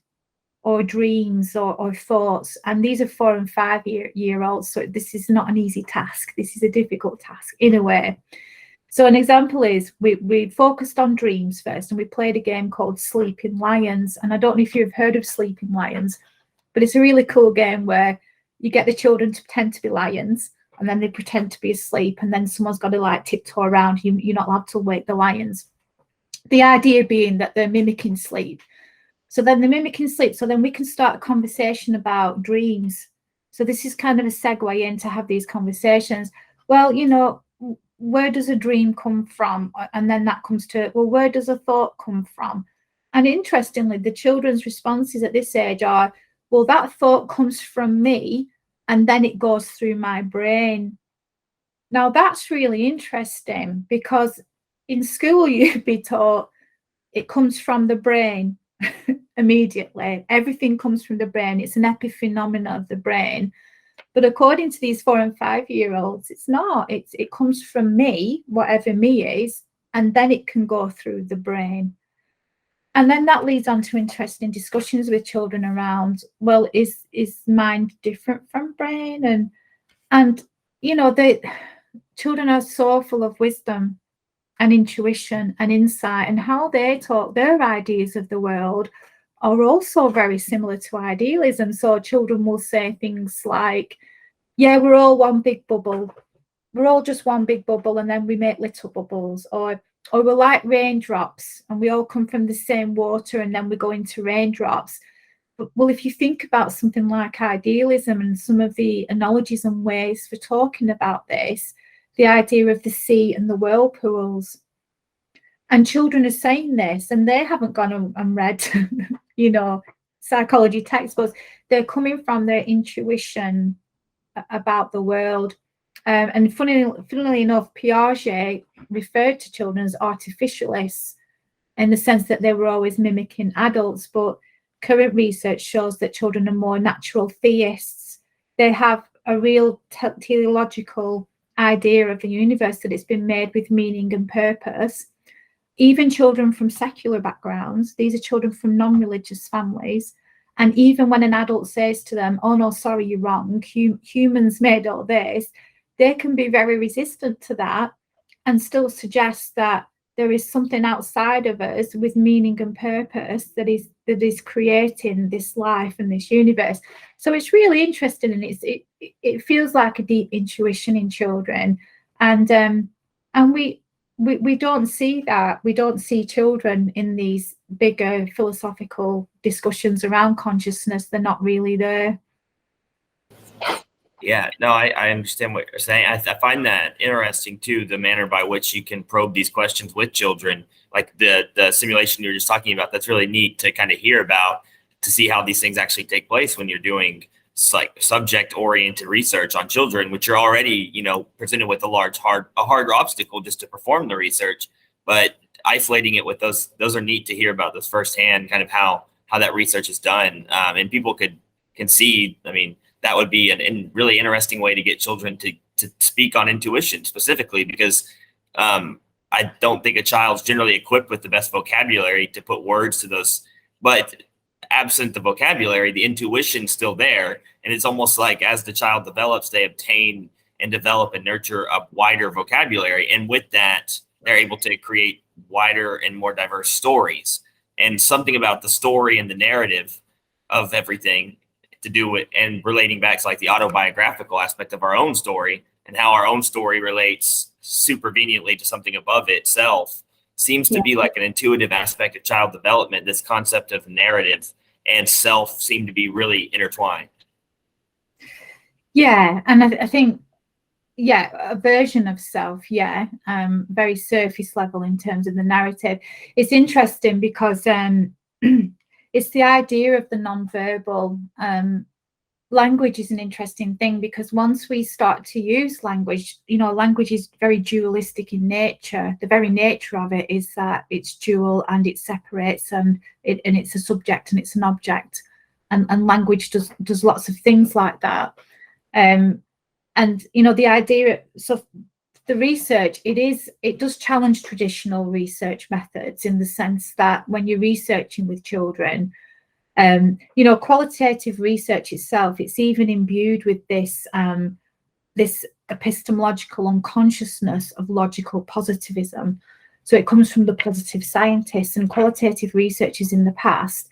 or dreams or thoughts. And these are 4 and 5 year olds, so this is not an easy task. This is a difficult task in a way. So an example is we focused on dreams first, and we played a game called Sleeping Lions. And I don't know if you've heard of Sleeping Lions, but it's a really cool game where you get the children to pretend to be lions, and then they pretend to be asleep, and then someone's got to like tiptoe around. You're not allowed to wake the lions. The idea being that they're mimicking sleep. So then they're mimicking sleep. So then we can start a conversation about dreams. So this is kind of a segue in to have these conversations. Well, you know, where does a dream come from? And then that comes to, well, where does a thought come from? And interestingly, the children's responses at this age are, well, that thought comes from me, and then it goes through my brain. Now, that's really interesting, because in school, you'd be taught it comes from the brain immediately. Everything comes from the brain. It's an epiphenomenon of the brain. But according to these 4 and 5 year olds, it's not. It comes from me, whatever me is, and then it can go through the brain. And then that leads on to interesting discussions with children around, well, is mind different from brain? And you know, the children are so full of wisdom and intuition and insight, and how they talk, their ideas of the world are also very similar to idealism. So children will say things like, yeah, we're all one big bubble. We're all just one big bubble, and then we make little bubbles. Or we're like raindrops, and we all come from the same water, and then we go into raindrops. But, well, if you think about something like idealism and some of the analogies and ways for talking about this, the idea of the sea and the whirlpools. And children are saying this, and they haven't gone and read, you know, psychology textbooks, they're coming from their intuition about the world. And funnily enough, Piaget referred to children as artificialists in the sense that they were always mimicking adults. But current research shows that children are more natural theists. They have a real teleological idea of the universe, that it's been made with meaning and purpose. Even children from secular backgrounds, these are children from non-religious families, and even when an adult says to them, oh no, sorry, you're wrong, humans made all this, they can be very resistant to that and still suggest that there is something outside of us with meaning and purpose that is creating this life and this universe. So it's really interesting, and it feels like a deep intuition in children, and we don't see that. We don't see children in these bigger philosophical discussions around consciousness. They're not really there. Yeah, no, I understand what you're saying. I find that interesting too, the manner by which you can probe these questions with children, like the simulation you were just talking about. That's really neat to kind of hear about, to see how these things actually take place when you're doing like subject-oriented research on children, which are already, presented with a hard obstacle just to perform the research. But isolating it with those are neat to hear about this firsthand, kind of how that research is done, and people can see. I mean, that would be a really interesting way to get children to speak on intuition specifically, because I don't think a child's generally equipped with the best vocabulary to put words to those. But absent the vocabulary, the intuition's still there. And it's almost like as the child develops, they obtain and develop and nurture a wider vocabulary. And with that, they're able to create wider and more diverse stories. And something about the story and the narrative of everything to do with, and relating back to like the autobiographical aspect of our own story, and how our own story relates superveniently to something above itself, seems to be like an intuitive aspect of child development. This concept of narrative and self seem to be really intertwined. Yeah, and I think, a version of self, very surface level in terms of the narrative. It's interesting because it's the idea of the non-verbal. Language is an interesting thing, because once we start to use language, language is very dualistic in nature. The very nature of it is that it's dual and it separates, and it's a subject and it's an object, and language does lots of things like that. And the idea, so the research, it does challenge traditional research methods, in the sense that when you're researching with children, qualitative research itself, it's even imbued with this epistemological unconsciousness of logical positivism. So it comes from the positive scientists, and qualitative researchers in the past,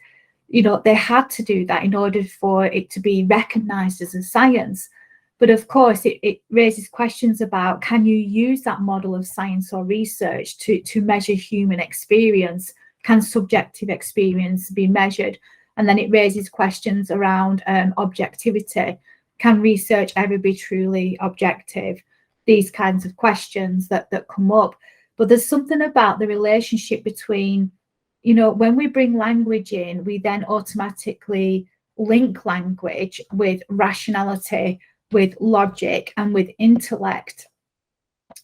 they had to do that in order for it to be recognized as a science. But of course, it raises questions about, can you use that model of science or research to measure human experience? Can subjective experience be measured? And then it raises questions around objectivity. Can research ever be truly objective? These kinds of questions that come up. But there's something about the relationship between, when we bring language in, we then automatically link language with rationality, with logic, and with intellect.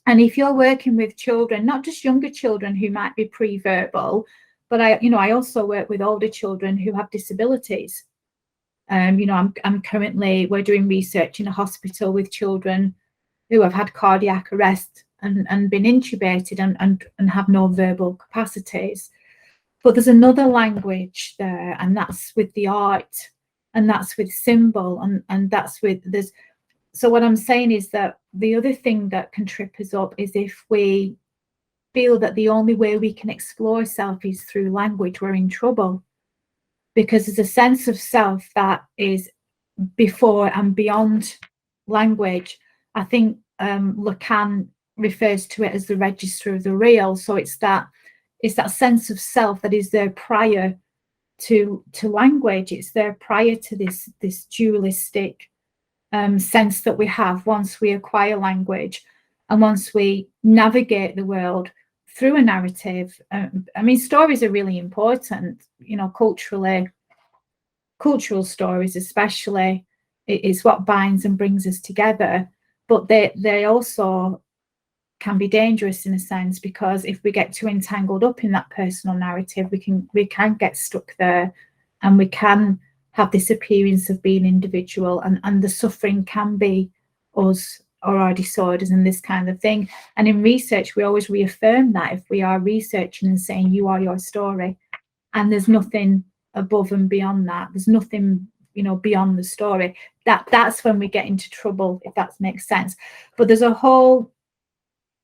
And if you're working with children, not just younger children who might be pre-verbal, but I also work with older children who have disabilities. I'm currently, we're doing research in a hospital with children who have had cardiac arrest and been intubated and have no verbal capacities. But there's another language there, and that's with the art, and that's with symbol, and that's with so what I'm saying is that the other thing that can trip us up is if we feel that the only way we can explore self is through language, we're in trouble, because there's a sense of self that is before and beyond language. I think Lacan refers to it as the register of the real. So it's that sense of self that is there prior to language. It's there prior to this dualistic sense that we have once we acquire language, and once we navigate the world through a narrative. Stories are really important, culturally. cultural stories especially is what binds and brings us together, but they also can be dangerous in a sense, because if we get too entangled up in that personal narrative, we can get stuck there, and we can have this appearance of being individual, and the suffering can be us or our disorders and this kind of thing. And in research, we always reaffirm that if we are researching and saying you are your story, and there's nothing above and beyond that, there's nothing, you know, beyond the story, that's when we get into trouble, if that makes sense. But there's a whole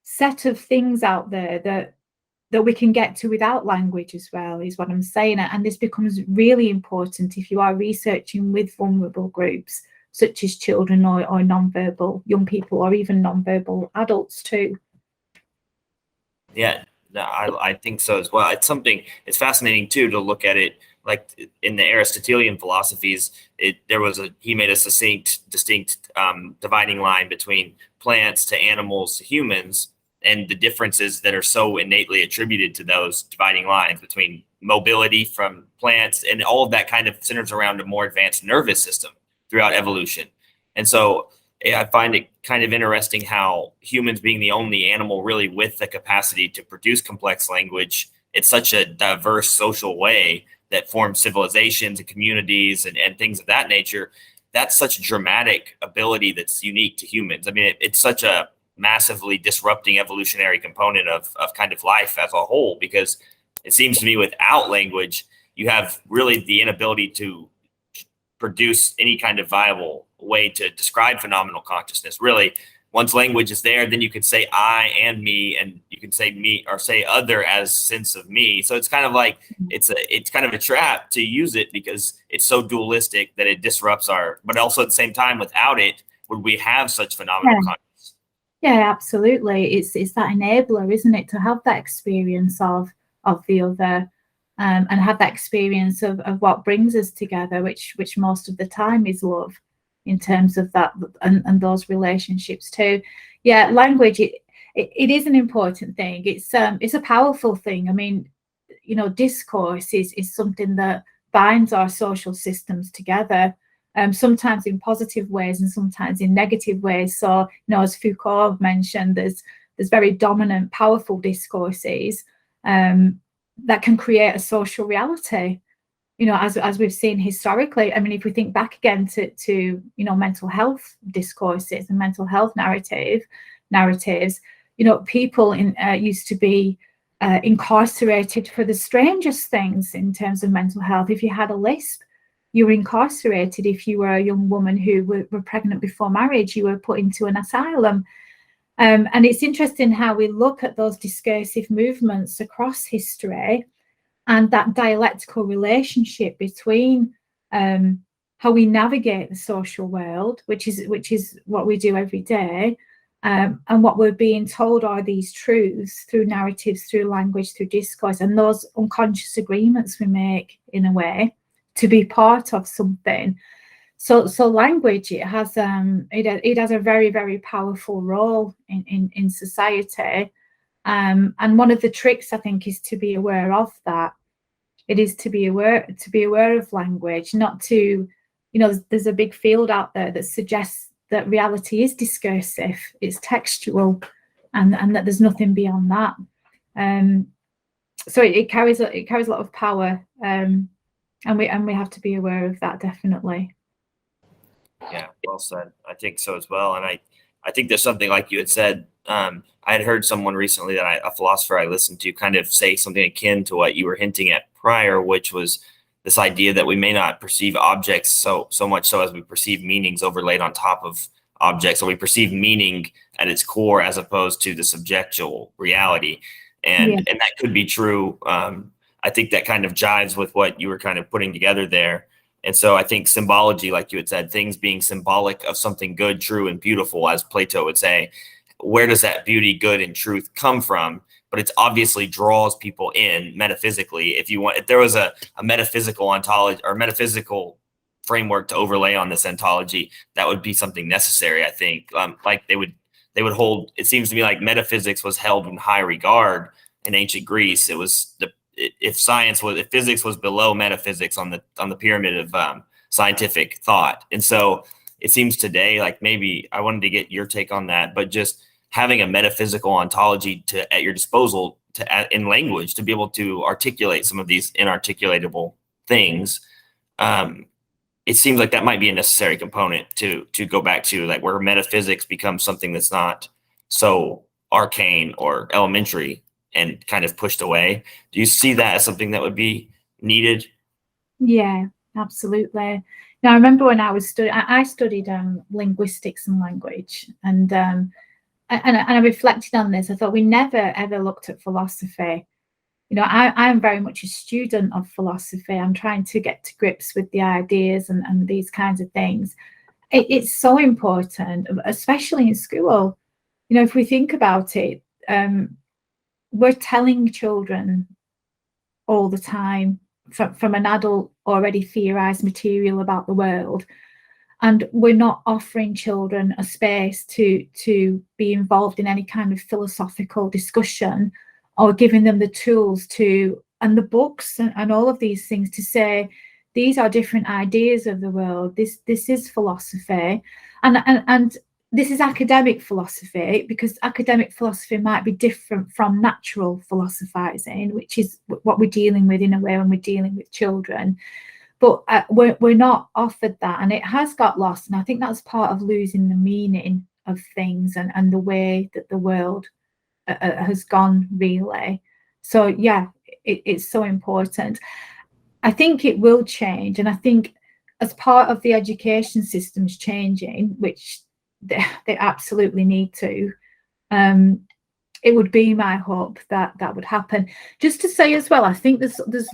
set of things out there that we can get to without language as well, is what I'm saying. And this becomes really important if you are researching with vulnerable groups such as children or non-verbal young people, or even non-verbal adults too. Yeah, no, I think so as well. It's fascinating too to look at it like in the Aristotelian philosophies. He made a distinct dividing line between plants to animals to humans, and the differences that are so innately attributed to those dividing lines between mobility from plants, and all of that kind of centers around a more advanced nervous system throughout evolution. And so I find it kind of interesting how humans, being the only animal really with the capacity to produce complex language in such a diverse social way that forms civilizations and communities and things of that nature, that's such a dramatic ability that's unique to humans. I mean, it's such a massively disrupting evolutionary component of kind of life as a whole, because it seems to me without language, you have really the inability to produce any kind of viable way to describe phenomenal consciousness. Really, once language is there, then you can say I and me, and you can say me or say other as sense of me. So it's kind of like it's kind of a trap to use it, because it's so dualistic that it disrupts but also at the same time, without it, would we have such phenomenal consciousness? Yeah, absolutely. It's that enabler, isn't it, to have that experience of the other, and have that experience of what brings us together, which most of the time is love, in terms of that and those relationships too. Yeah, language, it is an important thing. It's a powerful thing. I mean, you know, discourse is something that binds our social systems together. Sometimes in positive ways and sometimes in negative ways. So, you know, as Foucault mentioned, there's very dominant, powerful discourses that can create a social reality. You know, as we've seen historically. I mean, if we think back again to you know, mental health discourses and mental health narratives, you know, people used to be incarcerated for the strangest things in terms of mental health. If you had a lisp, you were incarcerated. If you were a young woman who were pregnant before marriage, you were put into an asylum. And it's interesting how we look at those discursive movements across history, and that dialectical relationship between how we navigate the social world, which is what we do every day, and what we're being told are these truths through narratives, through language, through discourse, and those unconscious agreements we make in a way to be part of something. So language, it has a very, very powerful role in society. And one of the tricks, I think, is to be aware of that. It is to be aware of language, not to, you know, there's a big field out there that suggests that reality is discursive, it's textual, and that there's nothing beyond that. So it carries a lot of power. And we have to be aware of that, definitely. Yeah, well said. I think so as well. And I think there's something like you had said. I had heard someone recently a philosopher I listened to kind of say something akin to what you were hinting at prior, which was this idea that we may not perceive objects so much so as we perceive meanings overlaid on top of objects, or we perceive meaning at its core as opposed to the subjectual reality. And that could be true. I think that kind of jives with what you were kind of putting together there. And so I think symbology, like you had said, things being symbolic of something good, true, and beautiful, as Plato would say, where does that beauty, good, and truth come from? But it obviously draws people in metaphysically. If there was a metaphysical ontology or metaphysical framework to overlay on this ontology, that would be something necessary, I think. Like they would hold, it seems to me like metaphysics was held in high regard in ancient Greece. It was if physics was below metaphysics on the pyramid of scientific thought. And so it seems today, like, maybe I wanted to get your take on that, but just having a metaphysical ontology at your disposal in language to be able to articulate some of these inarticulatable things. It seems like that might be a necessary component to go back to, like, where metaphysics becomes something that's not so arcane or elementary and kind of pushed away. Do you see that as something that would be needed? Yeah, absolutely. Now, I remember when I was studying, I studied linguistics and language, and I reflected on this. I thought we never ever looked at philosophy. You know, I'm very much a student of philosophy. I'm trying to get to grips with the ideas and these kinds of things. It's so important, especially in school. You know, if we think about it, we're telling children all the time from an adult already theorized material about the world, and we're not offering children a space to be involved in any kind of philosophical discussion, or giving them the tools to, and the books and all of these things, to say these are different ideas of the world. This is philosophy, and this is academic philosophy, because academic philosophy might be different from natural philosophizing, which is what we're dealing with in a way when we're dealing with children. But we're not offered that, and it has got lost. And I think that's part of losing the meaning of things and the way that the world has gone, really. So yeah, it's so important. I think it will change, and I think as part of the education systems changing, which they absolutely need to, it would be my hope that that would happen. Just to say as well, I think there's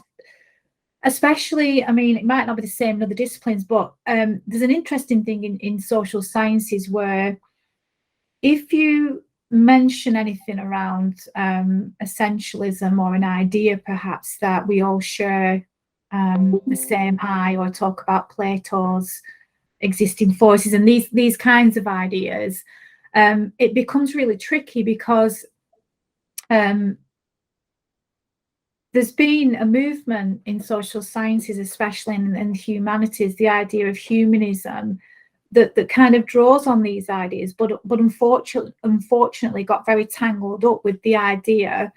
especially, I mean, it might not be the same in other disciplines, but there's an interesting thing in social sciences where if you mention anything around essentialism, or an idea perhaps that we all share the same I, or talk about Plato's existing forces and these kinds of ideas, it becomes really tricky, because there's been a movement in social sciences, especially in humanities, the idea of humanism, that kind of draws on these ideas, but unfortunately got very tangled up with the idea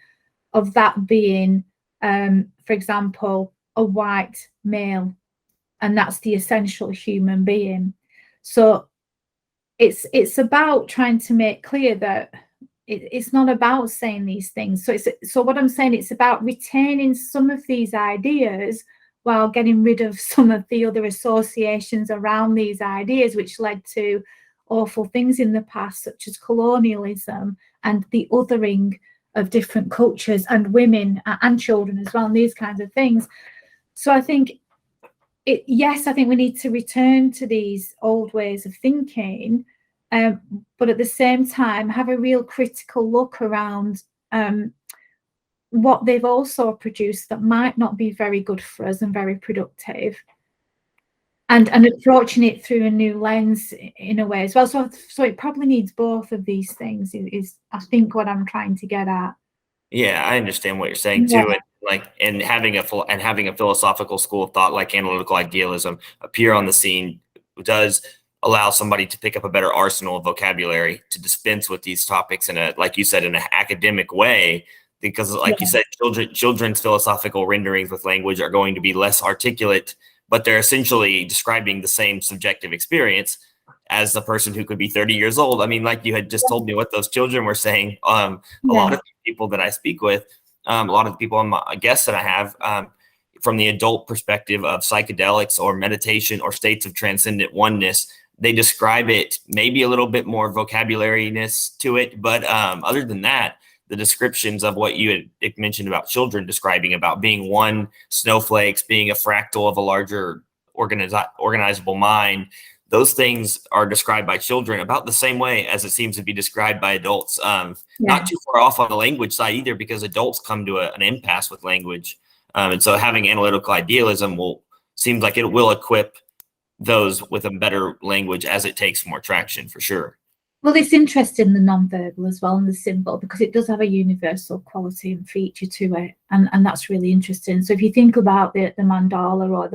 of that being, for example, a white male, and that's the essential human being. So it's about trying to make clear that it's not about saying these things. So what I'm saying, it's about retaining some of these ideas while getting rid of some of the other associations around these ideas, which led to awful things in the past, such as colonialism and the othering of different cultures and women and children as well, and these kinds of things. So I think, yes, I think we need to return to these old ways of thinking, but at the same time have a real critical look around what they've also produced that might not be very good for us and very productive, and approaching it through a new lens in a way as well. So it probably needs both of these things, is I think what I'm trying to get at. Yeah, I understand what you're saying too. Yeah. And like, and having a philosophical school of thought like analytical idealism appear on the scene does allow somebody to pick up a better arsenal of vocabulary to dispense with these topics in a, like you said, in an academic way. Because, like you said, children's philosophical renderings with language are going to be less articulate, but they're essentially describing the same subjective experience as the person who could be 30 years old. I mean, like you had just told me what those children were saying. A lot of people that I speak with, a lot of the people, my guests that I have, from the adult perspective of psychedelics or meditation or states of transcendent oneness, they describe it maybe a little bit more vocabulariness to it. But other than that, the descriptions of what you had mentioned about children describing about being one snowflakes, being a fractal of a larger organizable mind, those things are described by children about the same way as it seems to be described by adults. Not too far off on the language side either, because adults come to an impasse with language. And so having analytical idealism seems like it will equip those with a better language as it takes more traction, for sure. Well, it's interesting, the non-verbal as well, and the symbol, because it does have a universal quality and feature to it, and that's really interesting. So if you think about the mandala or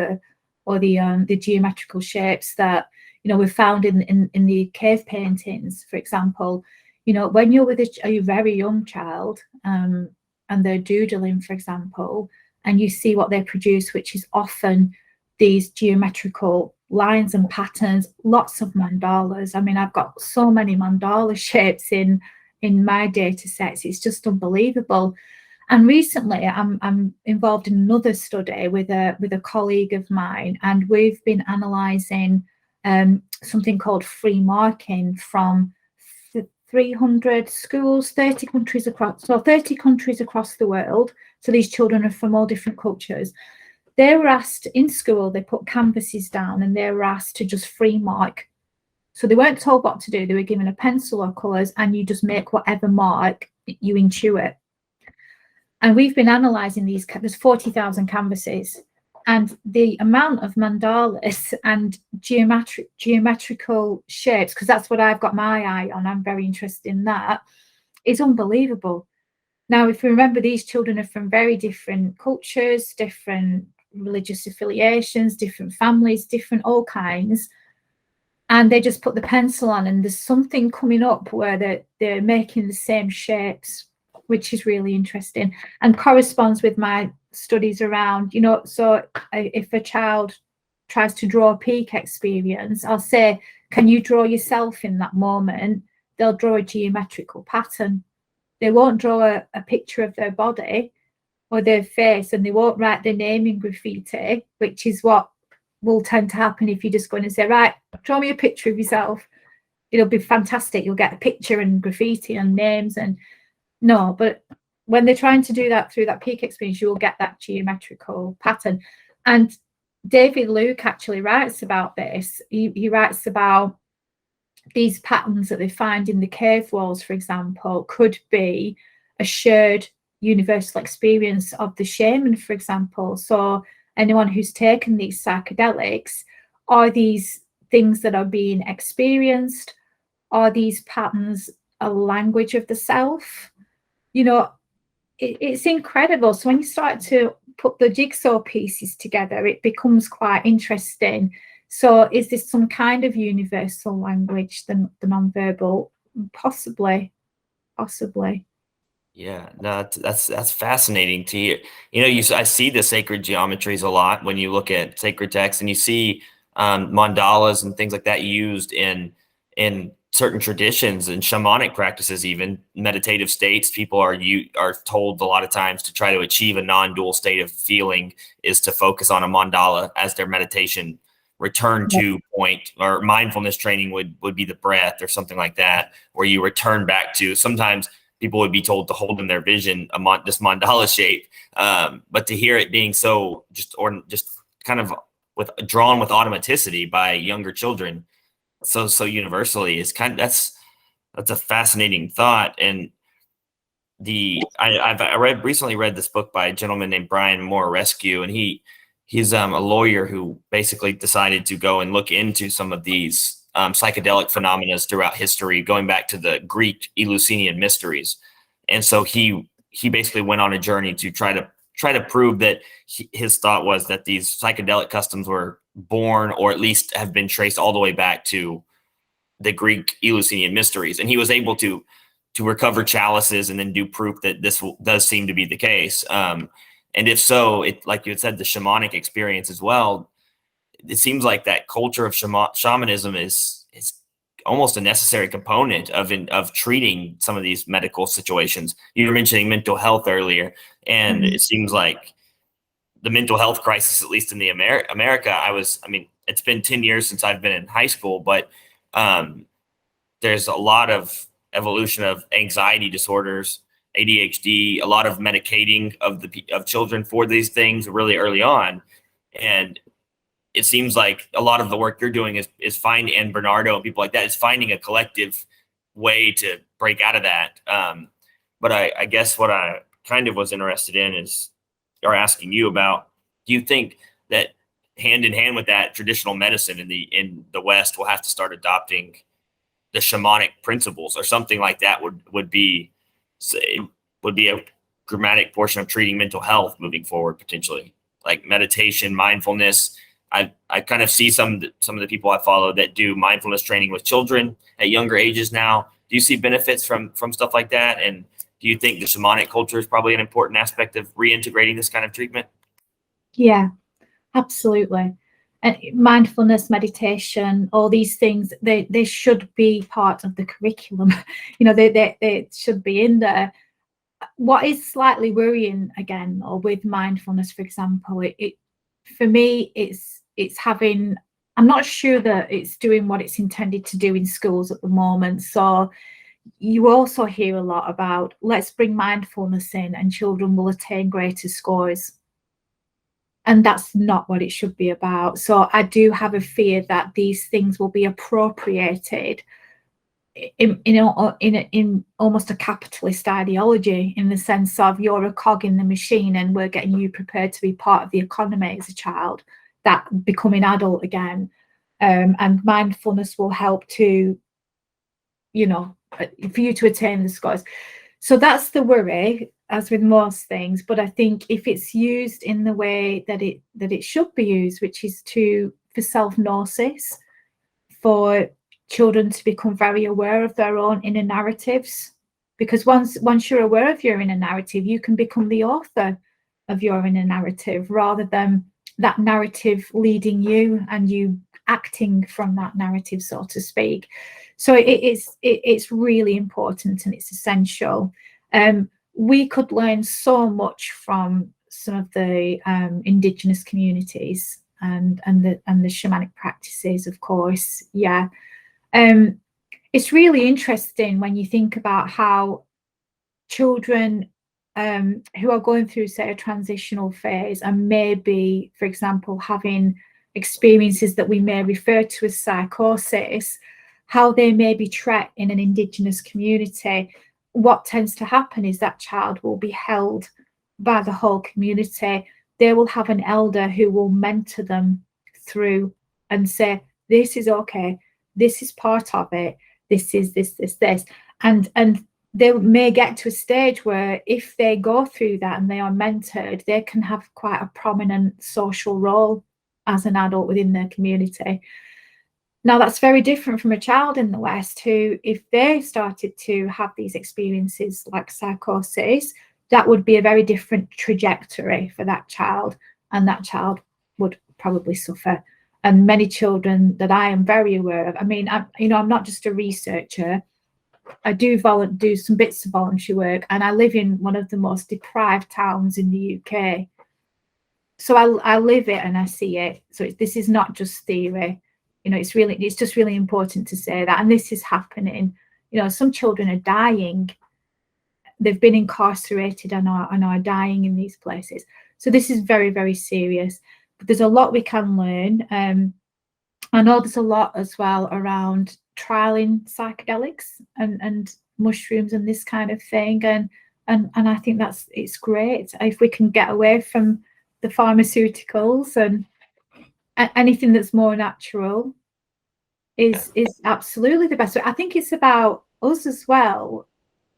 or the geometrical shapes that, you know, we've found in the cave paintings, for example. You know, when you're with a very young child, and they're doodling, for example, and you see what they produce, which is often these geometrical lines and patterns, lots of mandalas. I mean, I've got so many mandala shapes in my data sets. It's just unbelievable. And recently I'm involved in another study with a colleague of mine, and we've been analysing something called free marking from 300 schools, 30 countries across the world. So these children are from all different cultures. They were asked in school, they put canvases down and they were asked to just free mark. So they weren't told what to do. They were given a pencil or colours, and you just make whatever mark you intuit. And we've been analysing these. There's 40,000 canvases, and the amount of mandalas and geometrical shapes, because that's what I've got my eye on, I'm very interested in that, is unbelievable. Now, if you remember, these children are from very different cultures, different religious affiliations, different families, different all kinds. And they just put the pencil on, and there's something coming up where they're making the same shapes, which is really interesting and corresponds with my studies around, you know. So if a child tries to draw a peak experience, I'll say, can you draw yourself in that moment? They'll draw a geometrical pattern. They won't draw a picture of their body or their face, and they won't write their name in graffiti, which is what will tend to happen if you just go in and say, right, draw me a picture of yourself. It'll be fantastic. You'll get a picture and graffiti and names. And no, but when they're trying to do that through that peak experience, you will get that geometrical pattern. And David Luke actually writes about this. He writes about these patterns that they find in the cave walls, for example, could be a shared universal experience of the shaman, for example. So anyone who's taken these psychedelics, are these things that are being experienced? Are these patterns a language of the self? You know, it's incredible. So when you start to put the jigsaw pieces together, it becomes quite interesting. So is this some kind of universal language, the nonverbal? Possibly. Yeah, no, that's fascinating to hear. You know, I see the sacred geometries a lot when you look at sacred texts, and you see mandalas and things like that used in certain traditions and shamanic practices, even meditative states. People are told a lot of times to try to achieve a non-dual state of feeling is to focus on a mandala as their meditation return to point, or mindfulness training would be the breath or something like that, where you return back to. Sometimes people would be told to hold in their vision this mandala shape, but to hear it being so just kind of drawn with automaticity by younger children so universally is that's a fascinating thought. And I recently read this book by a gentleman named Brian Moore Rescue, and he's a lawyer who basically decided to go and look into some of these psychedelic phenomena throughout history, going back to the Greek Eleusinian mysteries. And so he basically went on a journey to try to prove that his thought was that these psychedelic customs were born, or at least have been traced all the way back to the Greek Eleusinian mysteries. And he was able to recover chalices and then do proof that this does seem to be the case. And if so, it, like you had said, the shamanic experience as well, it seems like that culture of shamanism is almost a necessary component of treating some of these medical situations. You were mentioning mental health earlier, and it seems like the mental health crisis, at least in the America, it's been 10 years since I've been in high school, but there's a lot of evolution of anxiety disorders, ADHD, a lot of medicating of children for these things really early on. And it seems like a lot of the work you're doing is finding, and Bernardo and people like that, is finding a collective way to break out of that. But I guess what I kind of was interested in is, or asking you about, do you think that hand in hand with that, traditional medicine in the West will have to start adopting the shamanic principles, or something like that would be a dramatic portion of treating mental health moving forward, potentially, like meditation, mindfulness, I kind of see some of the people I follow that do mindfulness training with children at younger ages now. Do you see benefits from stuff like that? And do you think the shamanic culture is probably an important aspect of reintegrating this kind of treatment? Yeah, absolutely. And mindfulness, meditation, all these things, they should be part of the curriculum. They should be in there. What is slightly worrying again, or with mindfulness, for example, it for me, it's having, I'm not sure that it's doing what it's intended to do in schools at the moment. So you also hear a lot about, let's bring mindfulness in and children will attain greater scores. And that's not what it should be about. So I do have a fear that these things will be appropriated in almost a capitalist ideology, in the sense of you're a cog in the machine and we're getting you prepared to be part of the economy as a child, that becoming adult again. And mindfulness will help to, for you to attain the scores. So that's the worry, as with most things. But I think if it's used in the way that it should be used, which is for self-gnosis, for children to become very aware of their own inner narratives, because once you're aware of your inner narrative, you can become the author of your inner narrative, rather than that narrative leading you and you acting from that narrative, so to speak. So it's really important and it's essential. We could learn so much from some of the indigenous communities and the shamanic practices, of course. Yeah. It's really interesting when you think about how children who are going through, say, a transitional phase and maybe, for example, having experiences that we may refer to as psychosis, how they may be trapped in an indigenous community. What tends to happen is that child will be held by the whole community. They will have an elder who will mentor them through and say, this is okay, this is part of it, this is this. And they may get to a stage where if they go through that and they are mentored, they can have quite a prominent social role as an adult within their community. Now, that's very different from a child in the West who, if they started to have these experiences like psychosis, that would be a very different trajectory for that child, and that child would probably suffer. And many children that I am very aware of, I mean, I'm not just a researcher. I do some bits of voluntary work, and I live in one of the most deprived towns in the UK. So I live it and I see it. So this is not just theory. It's just really important to say that. And this is happening. Some children are dying. They've been incarcerated and are dying in these places. So this is very, very serious. But there's a lot we can learn. I know there's a lot as well around trialing psychedelics and mushrooms and this kind of thing. And I think it's great if we can get away from the pharmaceuticals, and anything that's more natural is absolutely the best. I think it's about us as well.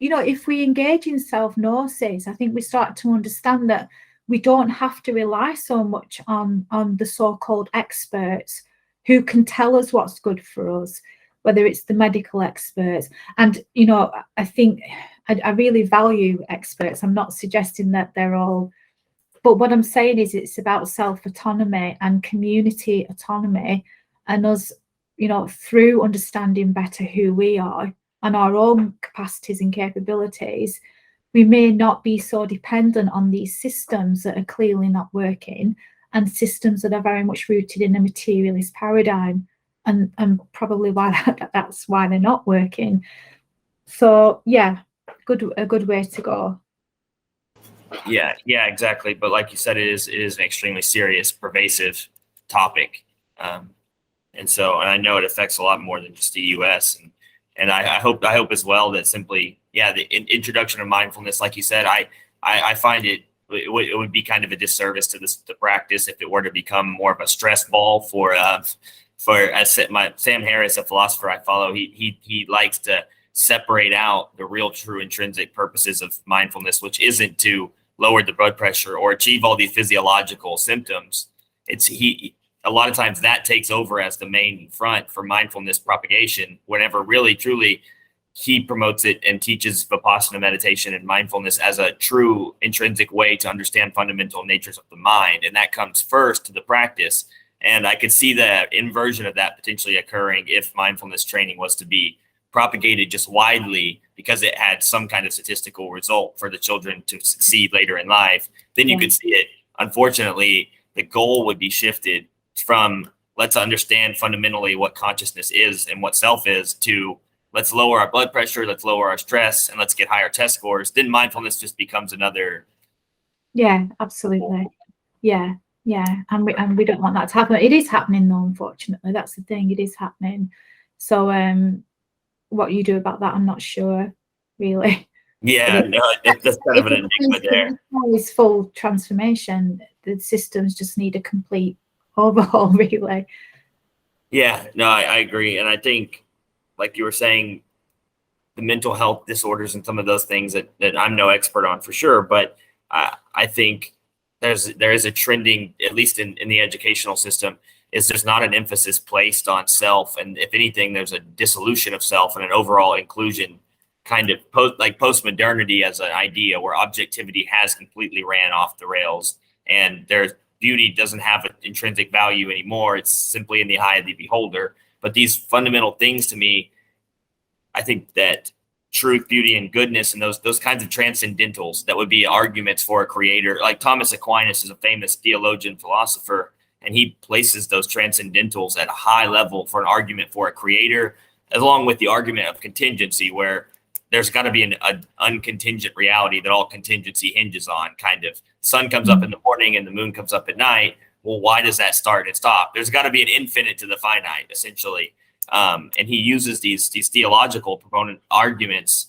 If we engage in self-gnosis, I think we start to understand that we don't have to rely so much on the so-called experts who can tell us what's good for us, whether it's the medical experts. And, I think I really value experts. I'm not suggesting that they're all, but what I'm saying is it's about self-autonomy and community autonomy, and us, through understanding better who we are and our own capacities and capabilities, we may not be so dependent on these systems that are clearly not working, and systems that are very much rooted in a materialist paradigm, and probably that's why they're not working. So yeah, a good way to go. Yeah, exactly. But like you said, it is an extremely serious, pervasive topic. And I know it affects a lot more than just the US. And I hope as well that simply, the introduction of mindfulness, like you said, I find it would be kind of a disservice to the practice if it were to become more of a stress ball for Sam Harris, a philosopher I follow. He likes to separate out the real, true, intrinsic purposes of mindfulness, which isn't to lower the blood pressure or achieve all these physiological symptoms. a lot of times that takes over as the main front for mindfulness propagation, whenever really, truly, he promotes it and teaches Vipassana meditation and mindfulness as a true intrinsic way to understand fundamental natures of the mind. And that comes first to the practice. And I could see the inversion of that potentially occurring if mindfulness training was to be propagated just widely because it had some kind of statistical result for the children to succeed later in life. Then you could see it. Unfortunately, the goal would be shifted from let's understand fundamentally what consciousness is and what self is to let's lower our blood pressure, let's lower our stress, and let's get higher test scores. Then mindfulness just becomes another. Yeah, absolutely. Yeah. And we don't want that to happen. It is happening though, unfortunately. That's the thing. It is happening. So what you do about that, I'm not sure, really. Yeah, no, that's kind of an enigma there. It's full transformation. The systems just need a complete overhaul, really. Yeah, no, I agree. And I think, like you were saying, the mental health disorders and some of those things that I'm no expert on for sure, but I think there is a trending, at least in the educational system, is there's not an emphasis placed on self. And if anything, there's a dissolution of self and an overall inclusion, kind of post-modernity as an idea where objectivity has completely ran off the rails and there's beauty doesn't have an intrinsic value anymore. It's simply in the eye of the beholder. But these fundamental things to me, I think that truth, beauty, and goodness, and those kinds of transcendentals that would be arguments for a creator. Like Thomas Aquinas is a famous theologian, philosopher, and he places those transcendentals at a high level for an argument for a creator, along with the argument of contingency, where there's got to be an uncontingent reality that all contingency hinges on. Kind of sun comes up in the morning and the moon comes up at night. Well, why does that start and stop? There's got to be an infinite to the finite, essentially. And he uses these theological proponent arguments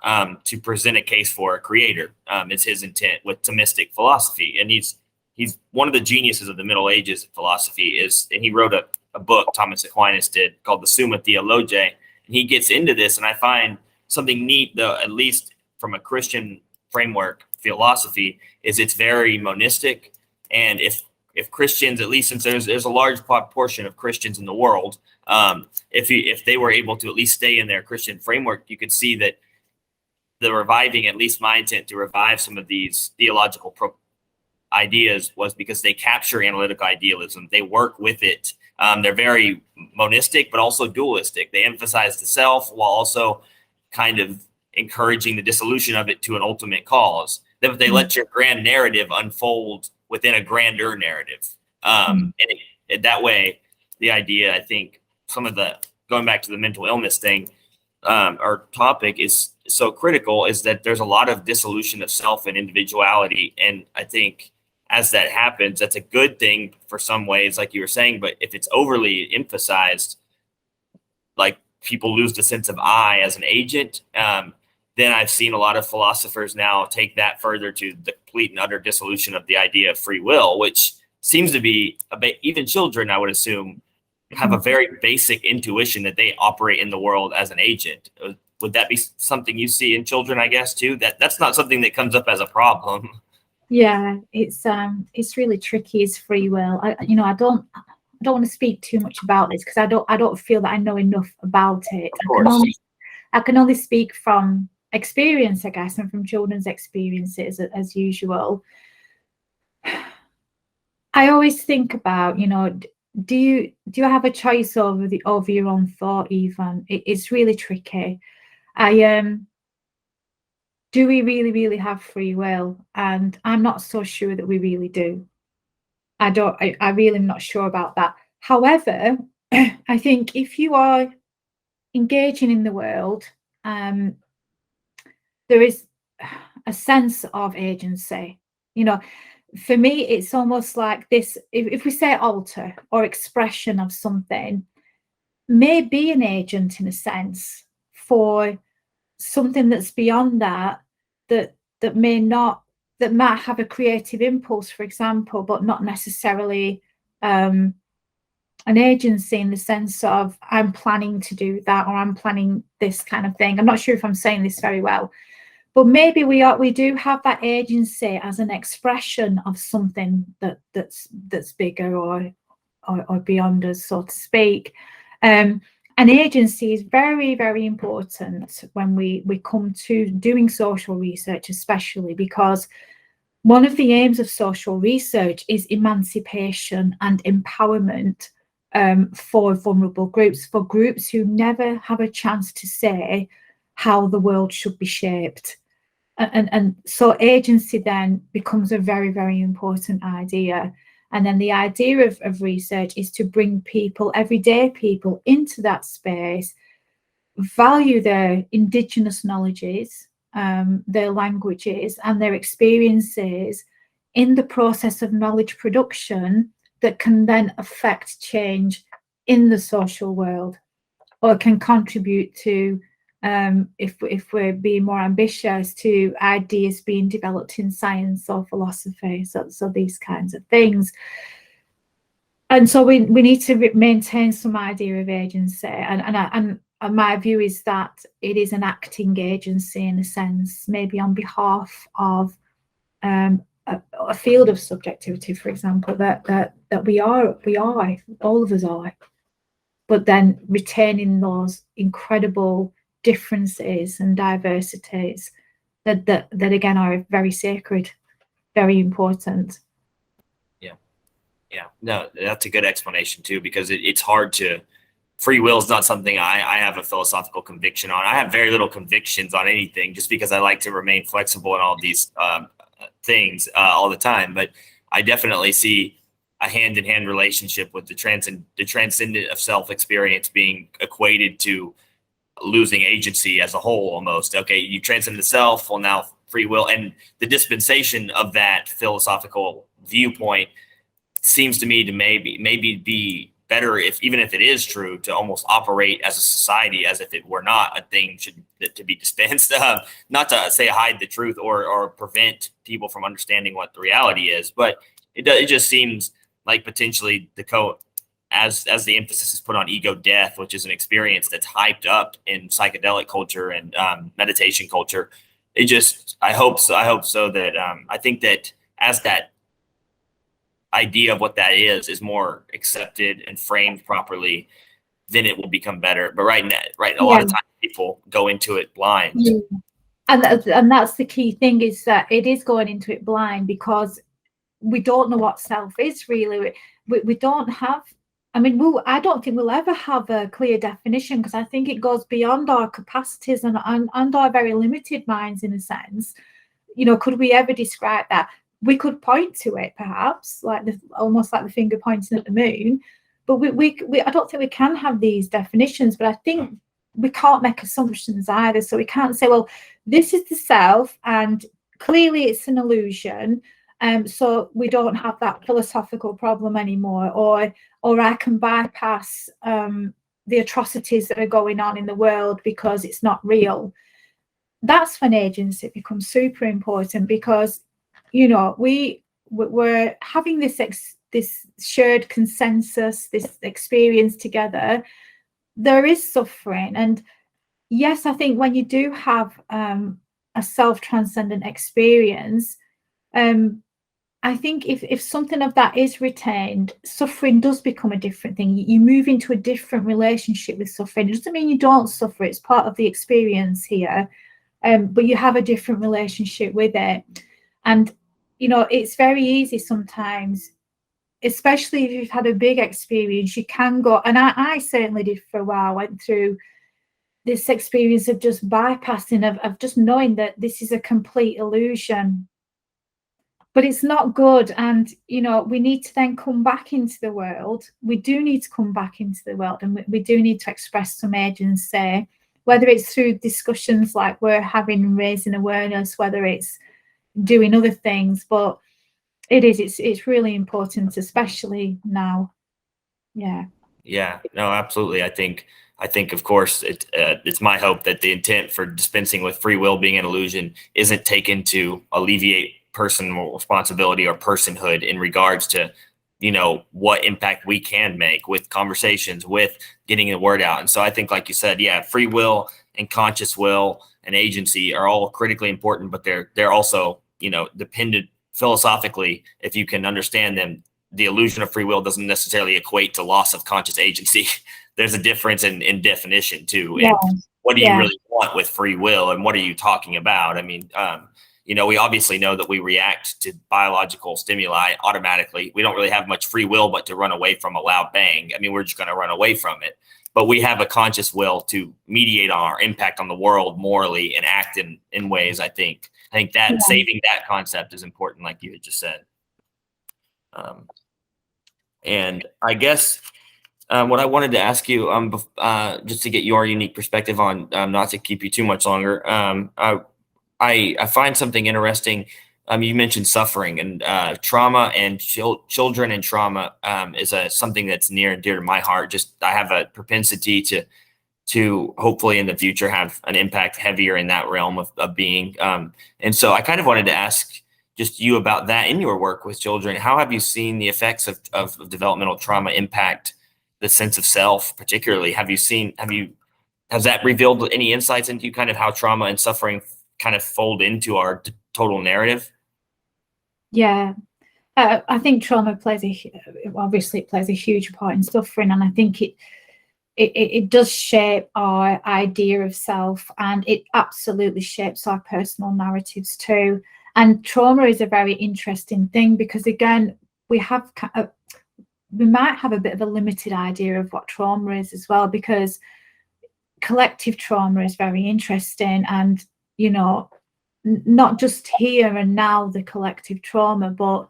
to present a case for a creator. Is his intent with Thomistic philosophy, and he's one of the geniuses of the Middle Ages philosophy. And he wrote a book, Thomas Aquinas did, called the Summa Theology, and he gets into this. And I find something neat, though, at least from a Christian framework philosophy, is it's very monistic. And if Christians, at least since there's a large portion of Christians in the world, if they were able to at least stay in their Christian framework, you could see that the reviving, at least my intent to revive some of these theological ideas was because they capture analytical idealism. They work with it. They're very monistic, but also dualistic. They emphasize the self while also kind of encouraging the dissolution of it to an ultimate cause. That they let your grand narrative unfold within a grander narrative. And that way, the idea, I think, some of the, going back to the mental illness thing, our topic is so critical, is that there's a lot of dissolution of self and individuality. And I think as that happens, that's a good thing for some ways, like you were saying, but if it's overly emphasized, like people lose the sense of I as an agent, then I've seen a lot of philosophers now take that further to the complete and utter dissolution of the idea of free will, which seems to be even children, I would assume, have a very basic intuition that they operate in the world as an agent. Would that be something you see in children, I guess, too? That's not something that comes up as a problem. Yeah, it's really tricky, is free will. I don't want to speak too much about this because I don't feel that I know enough about it. I can only speak from experience, I guess, and from children's experiences as usual. I always think about, do you have a choice over your own thought? Even it's really tricky. Do we really have free will? And I'm not so sure that we really do. I really am not sure about that. However, I think if you are engaging in the world, there is a sense of agency. For me, it's almost like this, if we say alter or expression of something, may be an agent in a sense for something that's beyond that might have a creative impulse, for example, but not necessarily an agency in the sense of I'm planning to do that or I'm planning this kind of thing. I'm not sure if I'm saying this very well, but maybe we do have that agency as an expression of something that's bigger or or beyond us, so to speak. And agency is very, very important when we come to doing social research, especially because one of the aims of social research is emancipation and empowerment for vulnerable groups, for groups who never have a chance to say how the world should be shaped. And so agency then becomes a very, very important idea. And then the idea of research is to bring people, everyday people, into that space, value their indigenous knowledges, their languages and their experiences in the process of knowledge production that can then affect change in the social world, or can contribute to, if we're being more ambitious, to ideas being developed in science or philosophy, so these kinds of things. And so we need to maintain some idea of agency, and my view is that it is an acting agency in a sense, maybe on behalf of a field of subjectivity, for example, that we are, all of us are, but then retaining those incredible differences and diversities that again are very sacred, very important. Yeah, no, that's a good explanation too, because it's hard to, free will is not something I have a philosophical conviction on. I have very little convictions on anything, just because I like to remain flexible in all these things all the time. But I definitely see a hand-in-hand relationship with the transcendent of self-experience being equated to losing agency as a whole almost. Okay, you transcend the self, well now free will, and the dispensation of that philosophical viewpoint seems to me to maybe be better, if even if it is true, to almost operate as a society as if it were not a thing to be dispensed. Not to say hide the truth or prevent people from understanding what the reality is, but it just seems like potentially as the emphasis is put on ego death, which is an experience that's hyped up in psychedelic culture and meditation culture. I hope so that I think that as that idea of what that is more accepted and framed properly, then it will become better. But right now, a lot of times people go into it blind. Yeah. And that's the key thing, is that it is going into it blind because we don't know what self is really. We don't have, I mean, I don't think we'll ever have a clear definition, because I think it goes beyond our capacities and our very limited minds in a sense. You know, could we ever describe that? We could point to it, perhaps, almost like the finger pointing at the moon, but we I don't think we can have these definitions. But I think we can't make assumptions either. So we can't say, well, this is the self, and clearly it's an illusion, so we don't have that philosophical problem anymore, or I can bypass the atrocities that are going on in the world because it's not real. That's when agency becomes super important, because you know we're having this shared consensus, this experience together. There is suffering, and yes, I think when you do have a self-transcendent experience, I think if something of that is retained, suffering does become a different thing. You move into a different relationship with suffering. It doesn't mean you don't suffer, it's part of the experience here, but you have a different relationship with it. And you know, it's very easy sometimes, especially if you've had a big experience, you can go, and I certainly did for a while, went through this experience of just bypassing, of just knowing that this is a complete illusion, but it's not good. And you know, we need to then come back into the world. We do need to come back into the world, and we do need to express some agency, whether it's through discussions like we're having, raising awareness, whether it's doing other things. But it's really important, especially now. Yeah, no, absolutely. I think of course it's my hope that the intent for dispensing with free will being an illusion isn't taken to alleviate personal responsibility or personhood in regards to, you know, what impact we can make with conversations, with getting the word out. And so I think, like you said, yeah, free will and conscious will and agency are all critically important, but they're also, you know, dependent philosophically. If you can understand them the illusion of free will doesn't necessarily equate to loss of conscious agency. There's a difference in definition too. Yeah. And what do you Yeah. really want with free will, and what are you talking about? I mean, we obviously know that we react to biological stimuli automatically. We don't really have much free will but to run away from a loud bang. I mean, we're just going to run away from it. But we have a conscious will to mediate on our impact on the world morally and act in ways, I think. That saving that concept is important, like you had just said. And I guess what I wanted to ask you, just to get your unique perspective on, not to keep you too much longer, I find something interesting. You mentioned suffering and trauma, and children and trauma is something that's near and dear to my heart. Just I have a propensity to hopefully in the future have an impact heavier in that realm of being. And so I kind of wanted to ask just you about that in your work with children. How have you seen the effects of developmental trauma impact the sense of self, particularly? Has that revealed any insights into kind of how trauma and suffering kind of fold into our total narrative? Yeah, I think trauma obviously it plays a huge part in suffering, and I think it does shape our idea of self, and it absolutely shapes our personal narratives too. And trauma is a very interesting thing because, again, we might have a bit of a limited idea of what trauma is as well, because collective trauma is very interesting, and not just here and now the collective trauma, but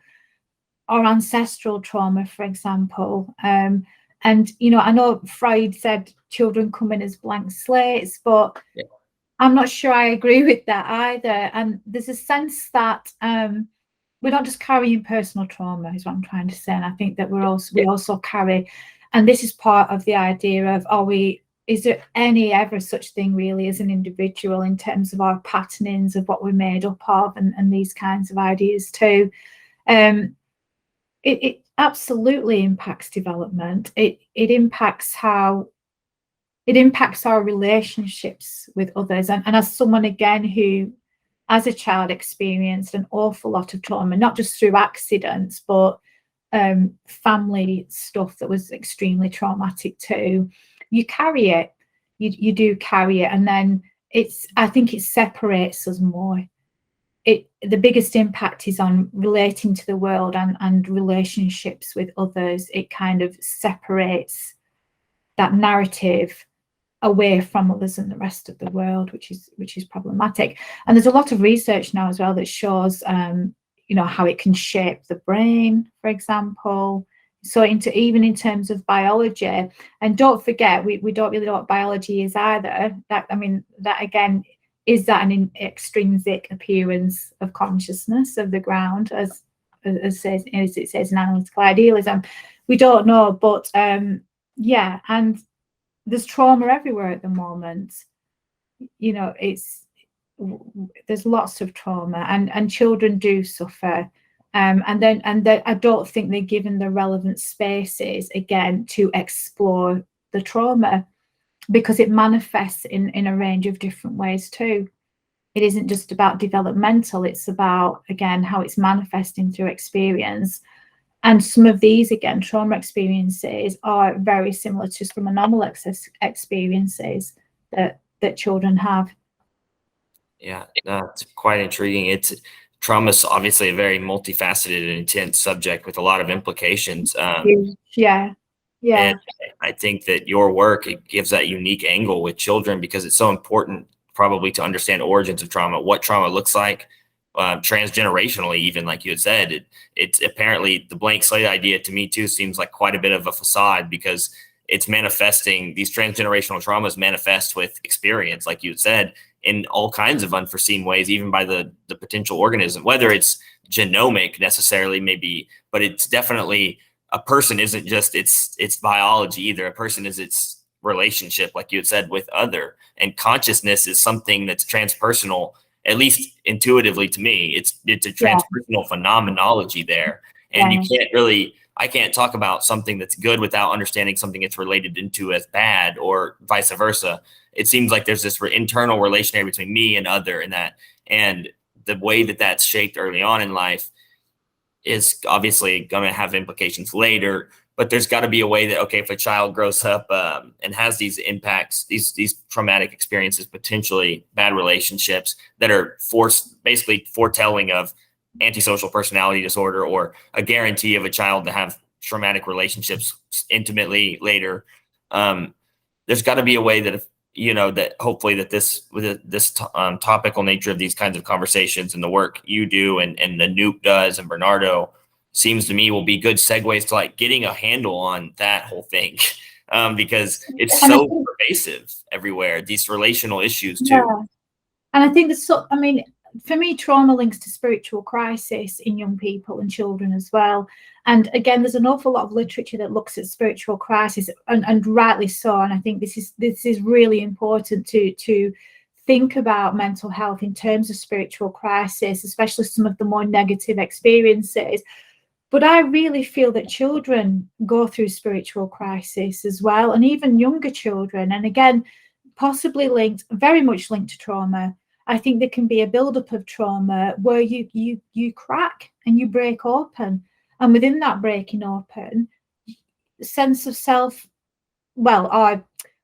our ancestral trauma, for example. And I know Freud said children come in as blank slates, but I'm not sure I agree with that either. And there's a sense that we're not just carrying personal trauma, is what I'm trying to say. And I think that we also carry, and this is part of the idea of, is there ever such thing really as an individual in terms of our patternings of what we're made up of, and these kinds of ideas too. It absolutely impacts development. It impacts our relationships with others. And as someone, again, who as a child experienced an awful lot of trauma, not just through accidents, but family stuff that was extremely traumatic too, you carry it. You do carry it. And then I think it separates us more. The biggest impact is on relating to the world and relationships with others. It kind of separates that narrative away from others and the rest of the world, which is problematic. And there's a lot of research now as well that shows how it can shape the brain, for example. So even in terms of biology, and don't forget, we don't really know what biology is either. That again, is that an extrinsic appearance of consciousness of the ground, as it says in analytical idealism? We don't know, but and there's trauma everywhere at the moment. There's lots of trauma, and children do suffer. And then I don't think they're given the relevant spaces, again, to explore the trauma, because it manifests in a range of different ways too. It isn't just about developmental, it's about, again, how it's manifesting through experience. And some of these, again, trauma experiences are very similar to some anomalous experiences that children have. Yeah, it's quite intriguing. Trauma is obviously a very multifaceted and intense subject with a lot of implications. Yeah. And I think that your work, it gives that unique angle with children, because it's so important probably to understand origins of trauma, what trauma looks like, transgenerationally, even like you had said. It's apparently the blank slate idea to me too seems like quite a bit of a facade, because it's manifesting, these transgenerational traumas manifest with experience, like you had said, in all kinds of unforeseen ways, even by the potential organism, whether it's genomic necessarily, maybe, but it's definitely, a person isn't just its biology either. A person is its relationship, like you had said, with other, and consciousness is something that's transpersonal, at least intuitively to me. It's a transpersonal phenomenology there. And I can't talk about something that's good without understanding something it's related into as bad, or vice versa. It seems like there's this internal relationship between me and other, and the way that that's shaped early on in life is obviously going to have implications later. But there's got to be a way that, okay, if a child grows up and has these impacts, these traumatic experiences, potentially bad relationships that are basically foretelling of antisocial personality disorder, or a guarantee of a child to have traumatic relationships intimately later. There's got to be a way that, that hopefully that this topical nature of these kinds of conversations and the work you do and the Noop does and Bernardo seems to me will be good segues to like getting a handle on that whole thing, because it's so pervasive everywhere, these relational issues too. Yeah. And I think for me, trauma links to spiritual crisis in young people and children as well. And again, there's an awful lot of literature that looks at spiritual crisis, and rightly so. And I think this is really important to think about mental health in terms of spiritual crisis, especially some of the more negative experiences. But I really feel that children go through spiritual crisis as well, and even younger children. And again, possibly very much linked to trauma. I think there can be a buildup of trauma where you crack and you break open. And within that breaking open, sense of self, well,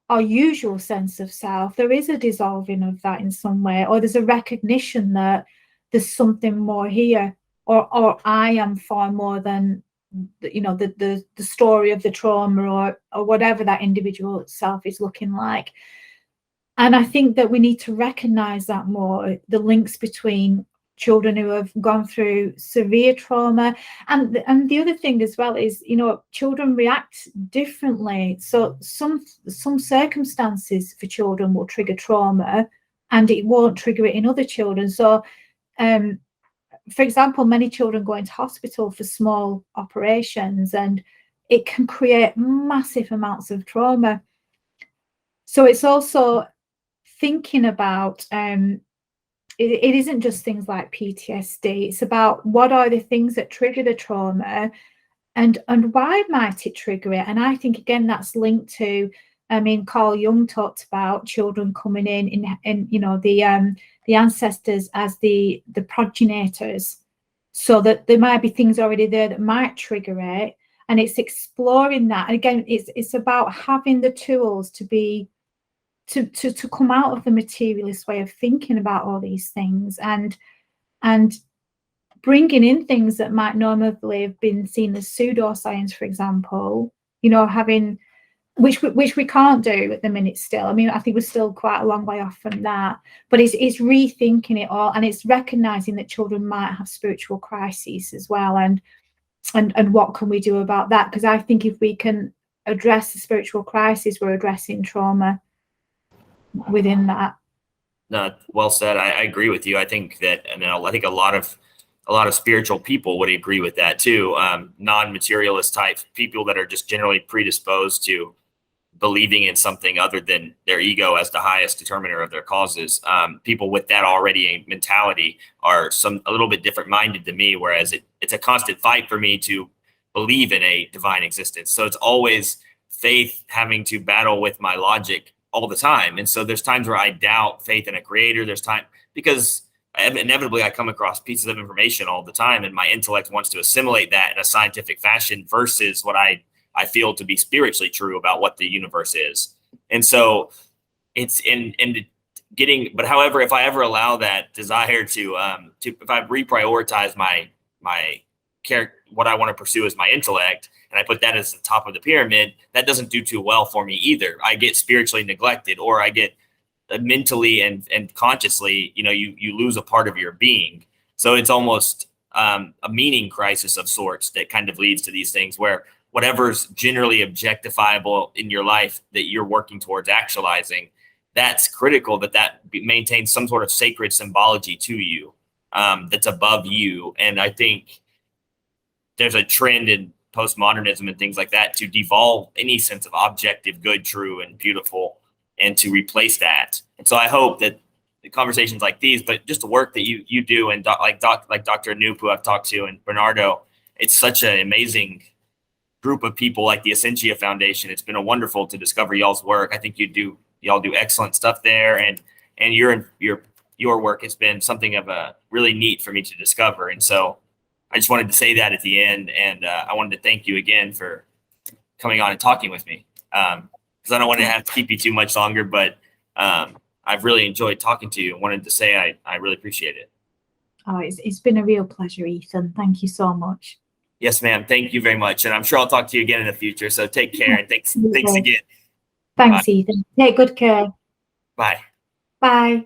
our usual sense of self, there is a dissolving of that in some way, or there's a recognition that there's something more here, or I am far more than the story of the trauma, or whatever that individual self is looking like. And I think that we need to recognize that more, the links between children who have gone through severe trauma. And the other thing as well is, children react differently. So some circumstances for children will trigger trauma and it won't trigger it in other children. So, for example, many children go into hospital for small operations and it can create massive amounts of trauma. So it's also thinking about, it isn't just things like PTSD, it's about what are the things that trigger the trauma and why might it trigger it. And I think, again, that's linked to, Carl Jung talked about children coming in the ancestors as the progenitors, so that there might be things already there that might trigger it. And it's exploring that. And again, it's about having the tools to come out of the materialist way of thinking about all these things, and bringing in things that might normally have been seen as pseudoscience, for example, having which we can't do at the minute still. I think we're still quite a long way off from that, but it's rethinking it all, and it's recognizing that children might have spiritual crises as well, and what can we do about that? Because I think if we can address the spiritual crisis, we're addressing trauma within that. No, well said. I agree with you. I think that, and I think a lot of spiritual people would agree with that too. Non-materialist type people that are just generally predisposed to believing in something other than their ego as the highest determiner of their causes. People with that already mentality are a little bit different minded than me, whereas it's a constant fight for me to believe in a divine existence. So it's always faith having to battle with my logic all the time. And so there's times where I doubt faith in a creator. There's time because inevitably I come across pieces of information all the time, and my intellect wants to assimilate that in a scientific fashion versus what I feel to be spiritually true about what the universe is. And so it's but however, if I ever allow that desire to if I reprioritize my character, what I want to pursue as my intellect, and I put that as the top of the pyramid, that doesn't do too well for me either. I get spiritually neglected, or I get mentally and consciously, you lose a part of your being. So it's almost a meaning crisis of sorts that kind of leads to these things where whatever's generally objectifiable in your life that you're working towards actualizing, that's critical that maintains some sort of sacred symbology to you, that's above you. And I think there's a trend in postmodernism and things like that to devolve any sense of objective good, true, and beautiful, and to replace that. And so I hope that the conversations like these, but just the work that you do, and like Dr. Noop, who I've talked to, and Bernardo, it's such an amazing group of people, like the Essentia Foundation. It's been wonderful to discover y'all's work. I think y'all do excellent stuff there, and your work has been something of a really neat for me to discover. And so I just wanted to say that at the end, and I wanted to thank you again for coming on and talking with me, because I don't want to have to keep you too much longer, but I've really enjoyed talking to you and wanted to say I really appreciate it. Oh, it's been a real pleasure, Ethan. Thank you so much. Yes, ma'am. Thank you very much. And I'm sure I'll talk to you again in the future. So take care, and thanks again. Thanks, Bye. Ethan. Take good care. Bye. Bye.